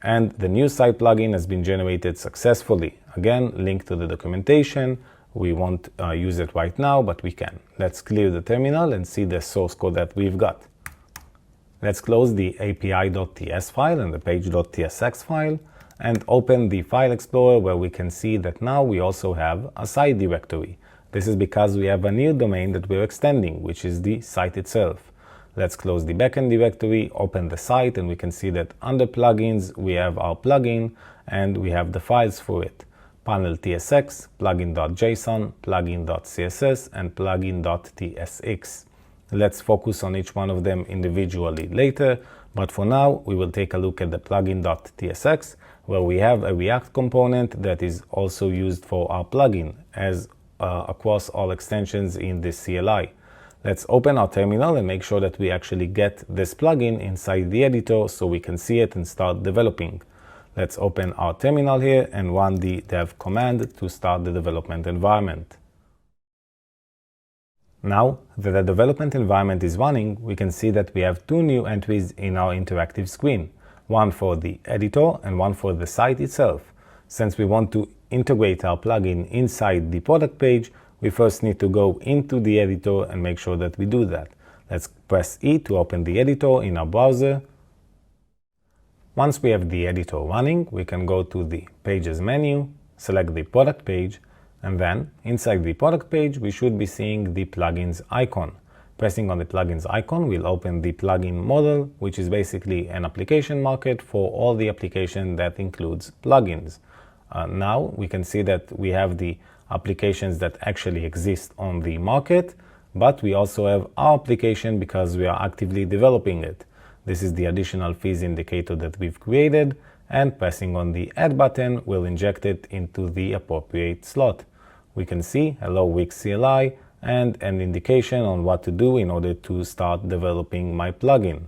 And the new site plugin has been generated successfully. Again, link to the documentation. We won't use it right now, but we can. Let's clear the terminal and see the source code that we've got. Let's close the api.ts file and the page.tsx file and open the file explorer, where we can see that now we also have a site directory. This is because we have a new domain that we're extending, which is the site itself. Let's close the backend directory, open the site, and we can see that under plugins we have our plugin and we have the files for it. Panel.tsx, plugin.json, plugin.css, and plugin.tsx. Let's focus on each one of them individually later, but for now we will take a look at the plugin.tsx, where we have a React component that is also used for our plugin as across all extensions in the CLI. Let's open our terminal and make sure that we actually get this plugin inside the editor so we can see it and start developing. Let's open our terminal here and run the dev command to start the development environment. Now that the development environment is running, we can see that we have two new entries in our interactive screen, one for the editor and one for the site itself. Since we want to integrate our plugin inside the product page, we first need to go into the editor and make sure that we do that. Let's press E to open the editor in our browser. Once we have the editor running, we can go to the Pages menu, select the product page, and then inside the product page we should be seeing the plugins icon. Pressing on the plugins icon will open the plugin model, which is basically an application market for all the application that includes plugins. Now we can see that we have the applications that actually exist on the market, but we also have our application because we are actively developing it. This is the additional fees indicator that we've created, and pressing on the add button will inject it into the appropriate slot. We can see Hello Wix CLI and an indication on what to do in order to start developing my plugin.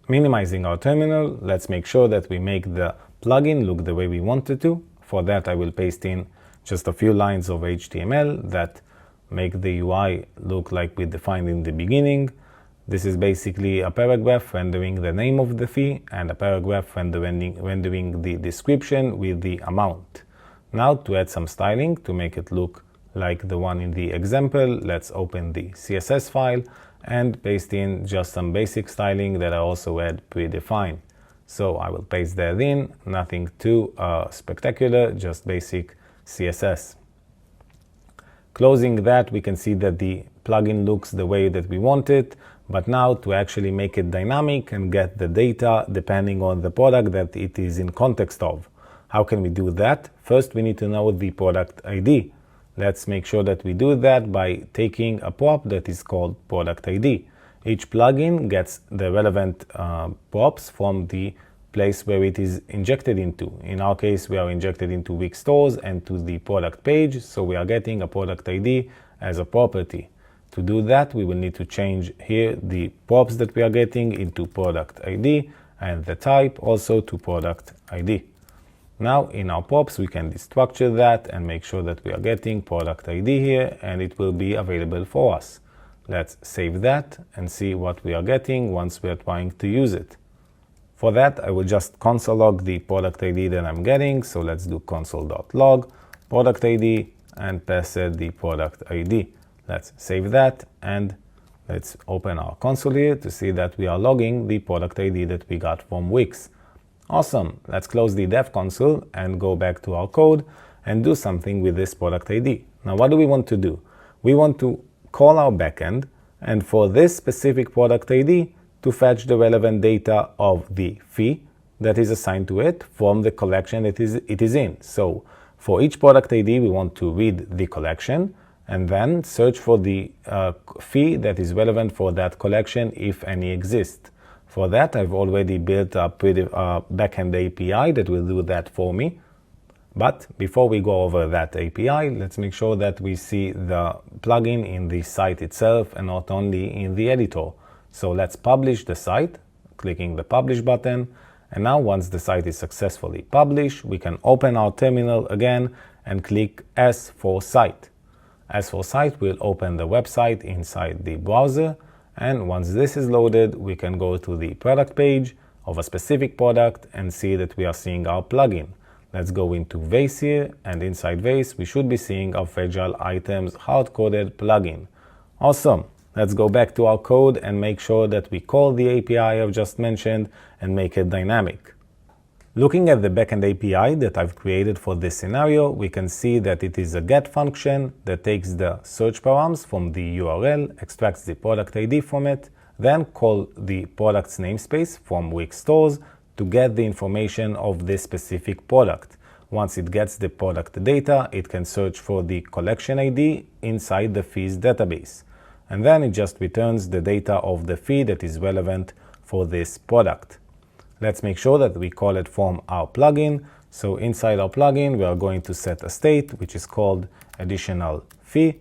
Minimizing our terminal, let's make sure that we make the plugin look the way we want it to. For that I will paste in just a few lines of HTML that make the UI look like we defined in the beginning. This is basically a paragraph rendering the name of the fee and a paragraph rendering the description with the amount. Now to add some styling to make it look like the one in the example, let's open the CSS file and paste in just some basic styling that I also had predefined. So I will paste that in, nothing too spectacular, just basic CSS. Closing that, we can see that the plugin looks the way that we want it, but now to actually make it dynamic and get the data depending on the product that it is in context of. How can we do that? First, we need to know the product ID. Let's make sure that we do that by taking a prop that is called product ID. Each plugin gets the relevant props from the place where it is injected into. In our case, we are injected into Wix Stores and to the product page, so we are getting a product ID as a property. To do that, we will need to change here the props that we are getting into product ID and the type also to product ID. Now in our props, we can destructure that and make sure that we are getting product ID here and it will be available for us. Let's save that and see what we are getting once we are trying to use it. For that, I will just console log the product ID that I'm getting. So let's do console.log product ID and pass it the product ID. Let's save that and let's open our console here to see that we are logging the product ID that we got from Wix. Awesome. Let's close the dev console and go back to our code and do something with this product ID. Now, what do we want to do? We want to call our backend, and for this specific product ID, to fetch the relevant data of the fee that is assigned to it from the collection it is in. So for each product ID, we want to read the collection and then search for the fee that is relevant for that collection, if any exists. For that, I've already built a pretty backend API that will do that for me. But before we go over that API, let's make sure that we see the plugin in the site itself and not only in the editor. So let's publish the site, clicking the publish button. And now once the site is successfully published, we can open our terminal again and click S for site. S for site will open the website inside the browser. And once this is loaded, we can go to the product page of a specific product and see that we are seeing our plugin. Let's go into Vase here, and inside Vase, we should be seeing our fragile items hard-coded plugin. Awesome. Let's go back to our code and make sure that we call the API I've just mentioned and make it dynamic. Looking at the backend API that I've created for this scenario, we can see that it is a get function that takes the search params from the URL, extracts the product ID from it, then call the product's namespace from Wix Stores to get the information of this specific product. Once it gets the product data, it can search for the collection ID inside the fees database. And then it just returns the data of the fee that is relevant for this product. Let's make sure that we call it from our plugin. So inside our plugin, we are going to set a state, which is called additional fee,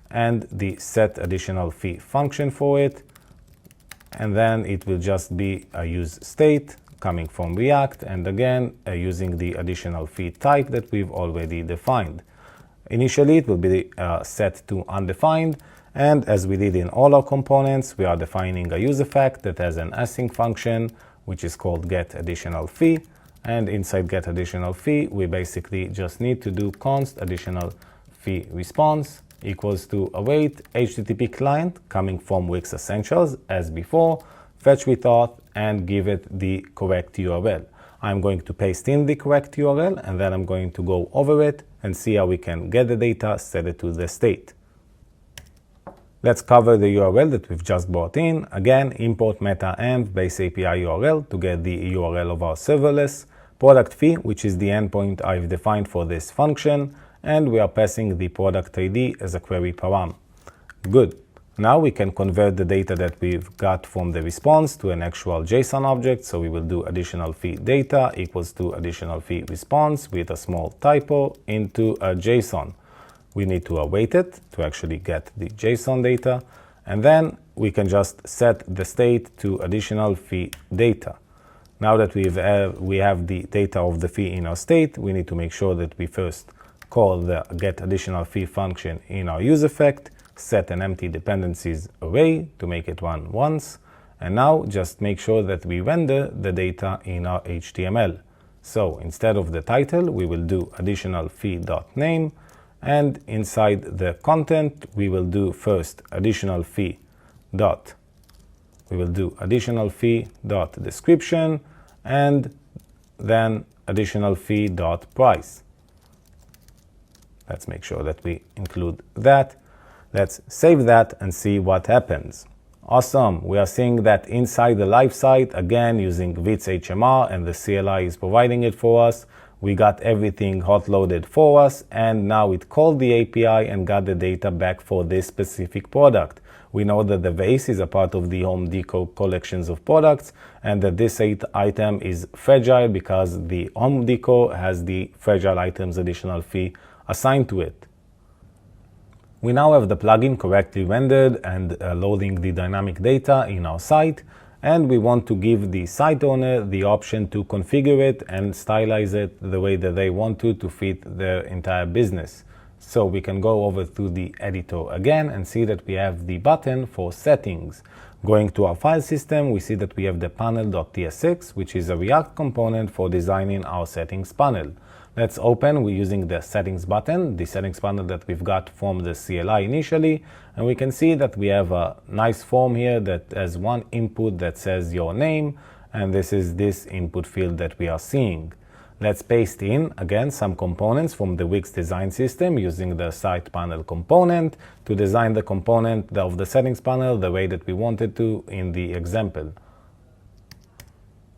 and the set additional fee function for it. And then it will just be a use state coming from React, and again using the additional fee type that we've already defined. Initially it will be set to undefined, and as we did in all our components, we are defining a use effect that has an async function which is called get additional fee, and inside get additional fee we basically just need to do const additional fee response equals to await HTTP client coming from Wix Essentials as before, fetch with auth, and give it the correct URL. I'm going to paste in the correct URL, and then I'm going to go over it and see how we can get the data, set it to the state. Let's cover the URL that we've just brought in. Again, import meta env base API URL to get the URL of our serverless, product fee, which is the endpoint I've defined for this function, and we are passing the product ID as a query param. Good. Now we can convert the data that we've got from the response to an actual JSON object. So we will do additional fee data equals to additional fee response with a small typo into a JSON. We need to await it to actually get the JSON data. And then we can just set the state to additional fee data. Now that we have the data of the fee in our state, we need to make sure that we first call the get additional fee function in our use effect, set an empty dependencies array to make it run once, and now just make sure that we render the data in our HTML. So instead of the title, we will do additional fee.name, and inside the content, we will do first additional fee dot. We will do additional fee dot description, and then additional fee dot price. Let's make sure that we include that. Let's save that and see what happens. Awesome, we are seeing that inside the live site, again using Wix HMR, and the CLI is providing it for us. We got everything hot loaded for us, and now it called the API and got the data back for this specific product. We know that the vase is a part of the Home Decor collections of products, and that this item is fragile because the Home Decor has the fragile items additional fee assigned to it. We now have the plugin correctly rendered and loading the dynamic data in our site, and we want to give the site owner the option to configure it and stylize it the way that they want to fit their entire business. So we can go over to the editor again and see that we have the button for settings. Going to our file system, we see that we have the panel.tsx, which is a React component for designing our settings panel. Let's open, we're using the settings button, the settings panel that we've got from the CLI initially, and we can see that we have a nice form here that has one input that says your name, and this is this input field that we are seeing. Let's paste in, again, some components from the Wix Design System using the site panel component to design the component of the settings panel the way that we wanted to in the example.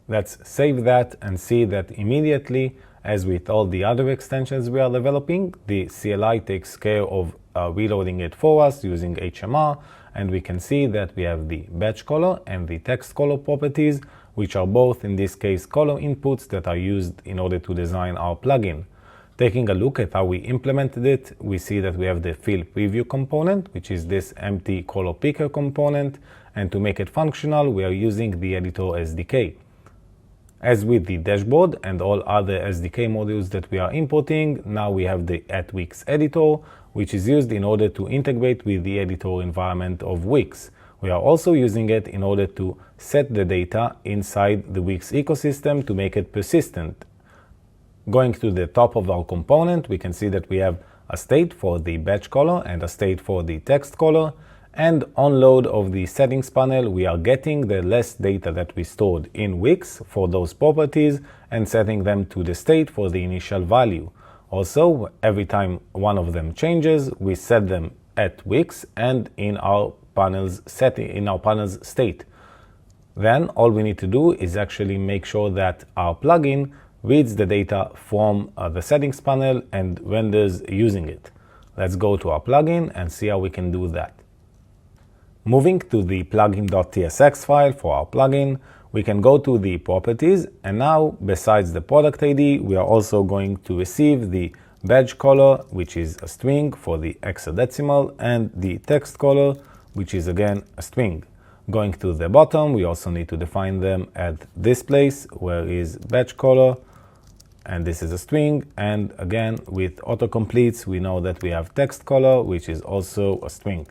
Let's save that and see that immediately, as with all the other extensions we are developing, the CLI takes care of reloading it for us using HMR, and we can see that we have the badge color and the text color properties, which are both, in this case, color inputs that are used in order to design our plugin. Taking a look at how we implemented it, we see that we have the fill preview component, which is this empty color picker component, and to make it functional, we are using the editor SDK. As with the dashboard and all other SDK modules that we are importing, now we have the @Wix editor, which is used in order to integrate with the editor environment of Wix. We are also using it in order to set the data inside the Wix ecosystem to make it persistent. Going to the top of our component, we can see that we have a state for the badge color and a state for the text color. And on load of the settings panel, we are getting the less data that we stored in Wix for those properties and setting them to the state for the initial value. Also, every time one of them changes, we set them at Wix and in our panel's state. Then all we need to do is actually make sure that our plugin reads the data from the settings panel and renders using it. Let's go to our plugin and see how we can do that. Moving to the plugin.tsx file for our plugin, we can go to the properties, and now besides the product ID, we are also going to receive the badge color, which is a string for the hexadecimal, and the text color, which is again a string. Going to the bottom, we also need to define them at this place, where is badge color, and this is a string, and again with autocompletes we know that we have text color, which is also a string.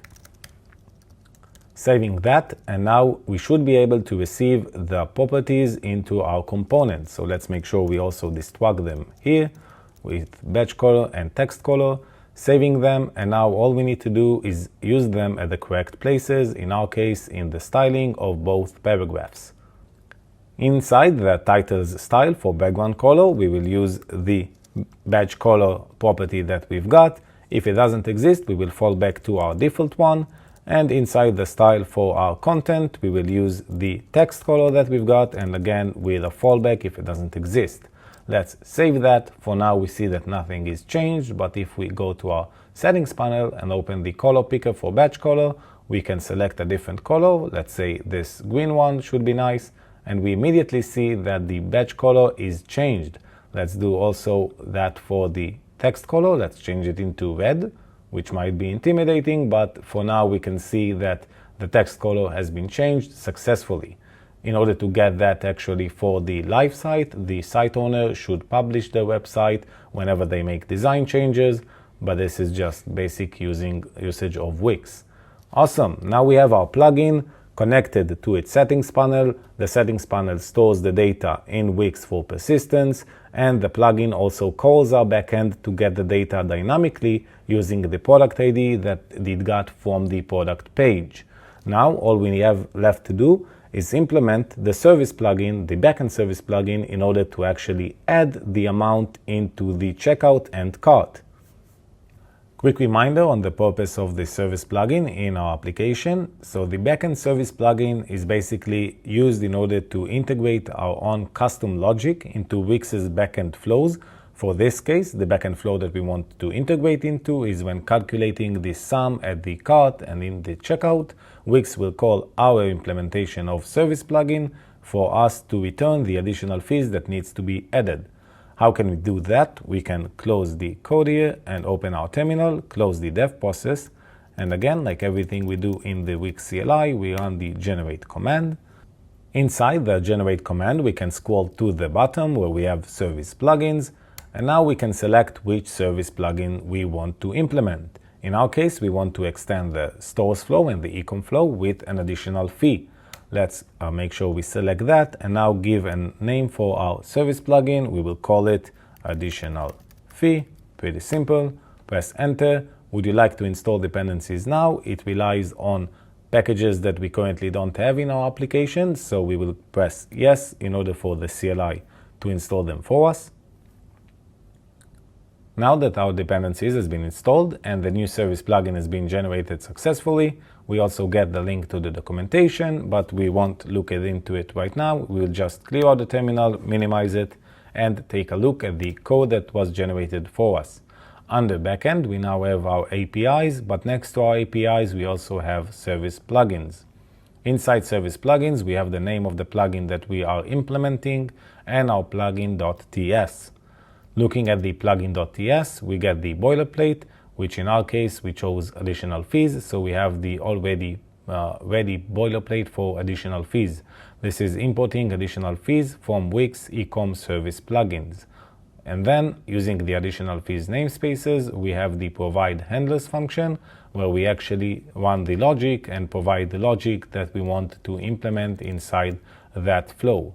Saving that, and now we should be able to receive the properties into our component. So let's make sure we also destruct them here with badge color and text color, saving them, and now all we need to do is use them at the correct places, in our case in the styling of both paragraphs. Inside the title's style for background color, we will use the badge color property that we've got. If it doesn't exist, we will fall back to our default one. And inside the style for our content, we will use the text color that we've got, and again with a fallback if it doesn't exist. Let's save that. For now we see that nothing is changed, but if we go to our settings panel and open the color picker for badge color, we can select a different color. Let's say this green one should be nice, and we immediately see that the badge color is changed. Let's do also that for the text color. Let's change it into red, which might be intimidating, but for now we can see that the text color has been changed successfully. In order to get that actually for the live site, the site owner should publish their website whenever they make design changes, but this is just basic usage of Wix. Awesome, now we have our plugin connected to its settings panel. The settings panel stores the data in Wix for persistence, and the plugin also calls our backend to get the data dynamically using the product ID that it got from the product page. Now all we have left to do is implement the service plugin, the backend service plugin, in order to actually add the amount into the checkout and cart. Quick reminder on the purpose of the service plugin in our application. So the backend service plugin is basically used in order to integrate our own custom logic into Wix's backend flows. For this case, the backend flow that we want to integrate into is when calculating the sum at the cart and in the checkout, Wix will call our implementation of service plugin for us to return the additional fees that needs to be added. How can we do that? We can close the code here and open our terminal, close the dev process, and again, like everything we do in the Wix CLI, we run the generate command. Inside the generate command, we can scroll to the bottom where we have service plugins, and now we can select which service plugin we want to implement. In our case, we want to extend the stores flow and the ecom flow with an additional fee. Let's make sure we select that and now give a name for our service plugin. We will call it additional fee. Pretty simple. Press enter. Would you like to install dependencies now? It relies on packages that we currently don't have in our application, so we will press yes in order for the CLI to install them for us. Now that our dependencies has been installed and the new service plugin has been generated successfully, we also get the link to the documentation, but we won't look into it right now. We'll just clear out the terminal, minimize it, and take a look at the code that was generated for us. Under backend, we now have our APIs, but next to our APIs, we also have service plugins. Inside service plugins, we have the name of the plugin that we are implementing and our plugin.ts. Looking at the plugin.ts, we get the boilerplate, which in our case, we chose additional fees, so we have the already ready boilerplate for additional fees. This is importing additional fees from Wix ecom service plugins. And then, using the additional fees namespaces, we have the provide handlers function, where we actually run the logic and provide the logic that we want to implement inside that flow.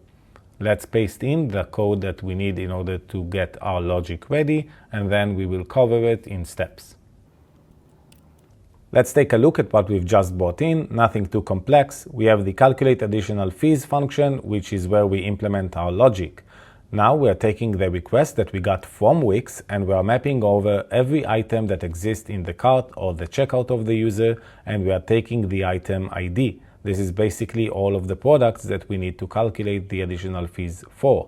Let's paste in the code that we need in order to get our logic ready, and then we will cover it in steps. Let's take a look at what we've just brought in. Nothing too complex. We have the calculate additional fees function, which is where we implement our logic. Now we are taking the request that we got from Wix and we are mapping over every item that exists in the cart or the checkout of the user, and we are taking the item ID. This is basically all of the products that we need to calculate the additional fees for.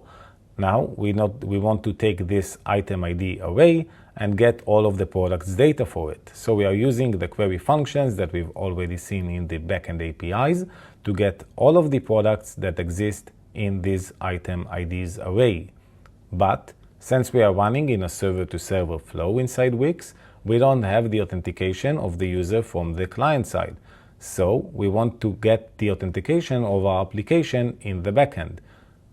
Now we want to take this item ID array and get all of the products data for it. So we are using the query functions that we've already seen in the backend APIs to get all of the products that exist in this item IDs array. But since we are running in a server-to-server flow inside Wix, we don't have the authentication of the user from the client side. So we want to get the authentication of our application in the backend.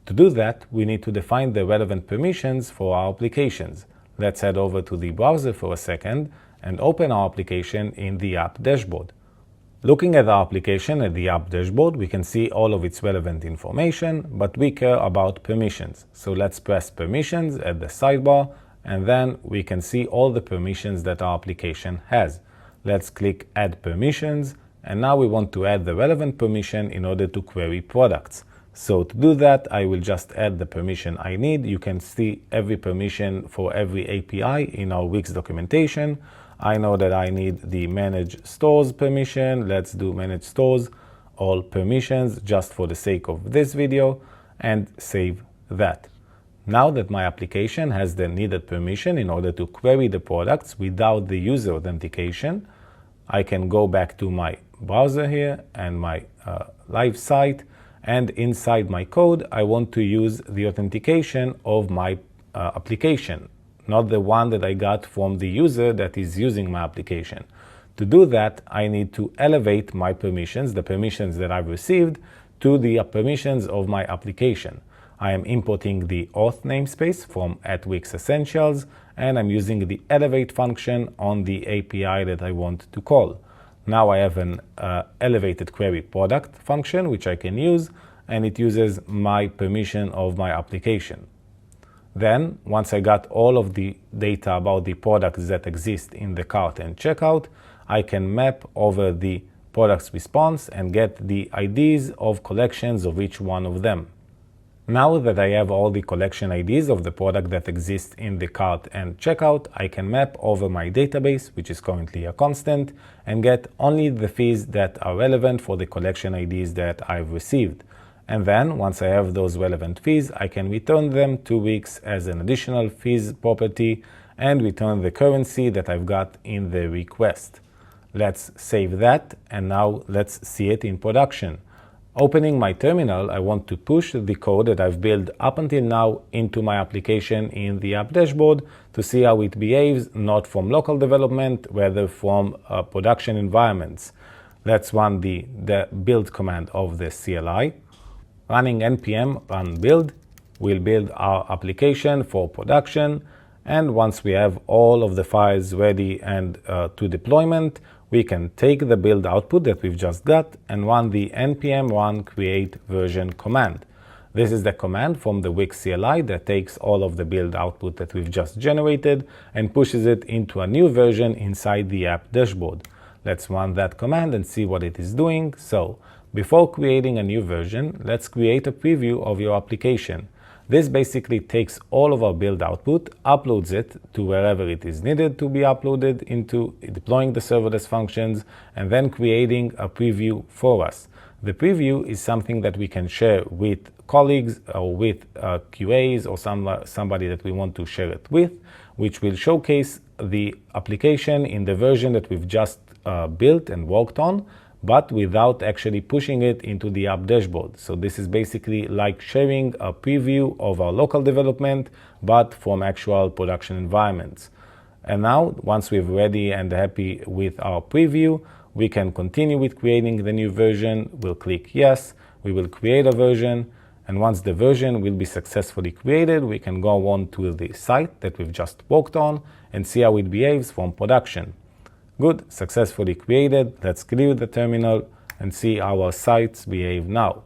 To do that, we need to define the relevant permissions for our applications. Let's head over to the browser for a second and open our application in the app dashboard. Looking at our application at the app dashboard, we can see all of its relevant information, but we care about permissions. So let's press permissions at the sidebar, and then we can see all the permissions that our application has. Let's click add permissions, and now we want to add the relevant permission in order to query products. So to do that, I will just add the permission I need. You can see every permission for every API in our Wix documentation. I know that I need the manage stores permission. Let's do manage stores, all permissions, just for the sake of this video, and save that. Now that my application has the needed permission in order to query the products without the user authentication, I can go back to my browser here and my live site, and inside my code, I want to use the authentication of my application, not the one that I got from the user that is using my application. To do that, I need to elevate my permissions, the permissions that I've received, to the permissions of my application. I am importing the auth namespace from @wixessentials, and I'm using the elevate function on the API that I want to call. Now I have an elevated query product function, which I can use, and it uses my permission of my application. Then, once I got all of the data about the products that exist in the cart and checkout, I can map over the products response and get the IDs of collections of each one of them. Now that I have all the collection IDs of the product that exists in the cart and checkout, I can map over my database, which is currently a constant, and get only the fees that are relevant for the collection IDs that I've received. And then, once I have those relevant fees, I can return them to Wix as an additional fees property and return the currency that I've got in the request. Let's save that, and now let's see it in production. Opening my terminal, I want to push the code that I've built up until now into my application in the app dashboard to see how it behaves, not from local development, rather from production environments. Let's run the build command of the CLI. Running npm run build will build our application for production, and once we have all of the files ready and to deployment, we can take the build output that we've just got and run the npm run create version command. This is the command from the Wix CLI that takes all of the build output that we've just generated and pushes it into a new version inside the app dashboard. Let's run that command and see what it is doing. So, before creating a new version, let's create a preview of your application. This basically takes all of our build output, uploads it to wherever it is needed to be uploaded into, deploying the serverless functions, and then creating a preview for us. The preview is something that we can share with colleagues or with QAs or somebody that we want to share it with, which will showcase the application in the version that we've just built and worked on, but without actually pushing it into the app dashboard. So this is basically like sharing a preview of our local development, but from actual production environments. And now, once we're ready and happy with our preview, we can continue with creating the new version. We'll click yes, we will create a version, and once the version will be successfully created, we can go on to the site that we've just worked on and see how it behaves from production. Good, successfully created. Let's clear the terminal and see how our sites behave now.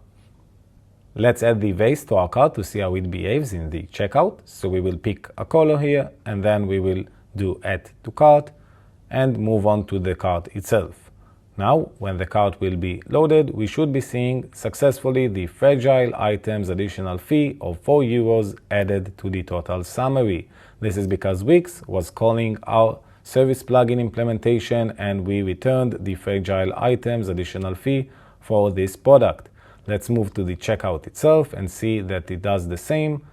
Let's add the vase to our cart to see how it behaves in the checkout. So we will pick a color here, and then we will do add to cart and move on to the cart itself. Now, when the cart will be loaded, we should be seeing successfully the fragile items additional fee of €4 added to the total summary. This is because Wix was calling our service plugin implementation, and we returned the fragile items additional fee for this product. Let's move to the checkout itself and see that it does the same.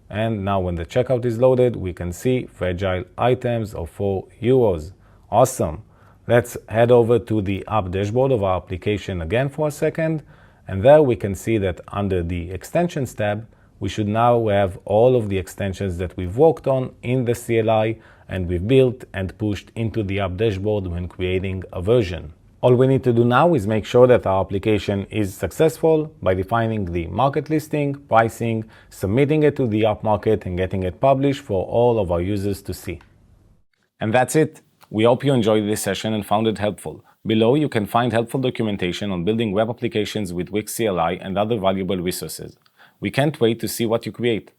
And now when the checkout is loaded, we can see fragile items of €4. Awesome. Let's head over to the app dashboard of our application again for a second. And there we can see that under the extensions tab, we should now have all of the extensions that we've worked on in the CLI and we've built and pushed into the app dashboard when creating a version. All we need to do now is make sure that our application is successful by defining the market listing, pricing, submitting it to the app market, and getting it published for all of our users to see. And that's it. We hope you enjoyed this session and found it helpful. Below, you can find helpful documentation on building web applications with Wix CLI and other valuable resources. We can't wait to see what you create.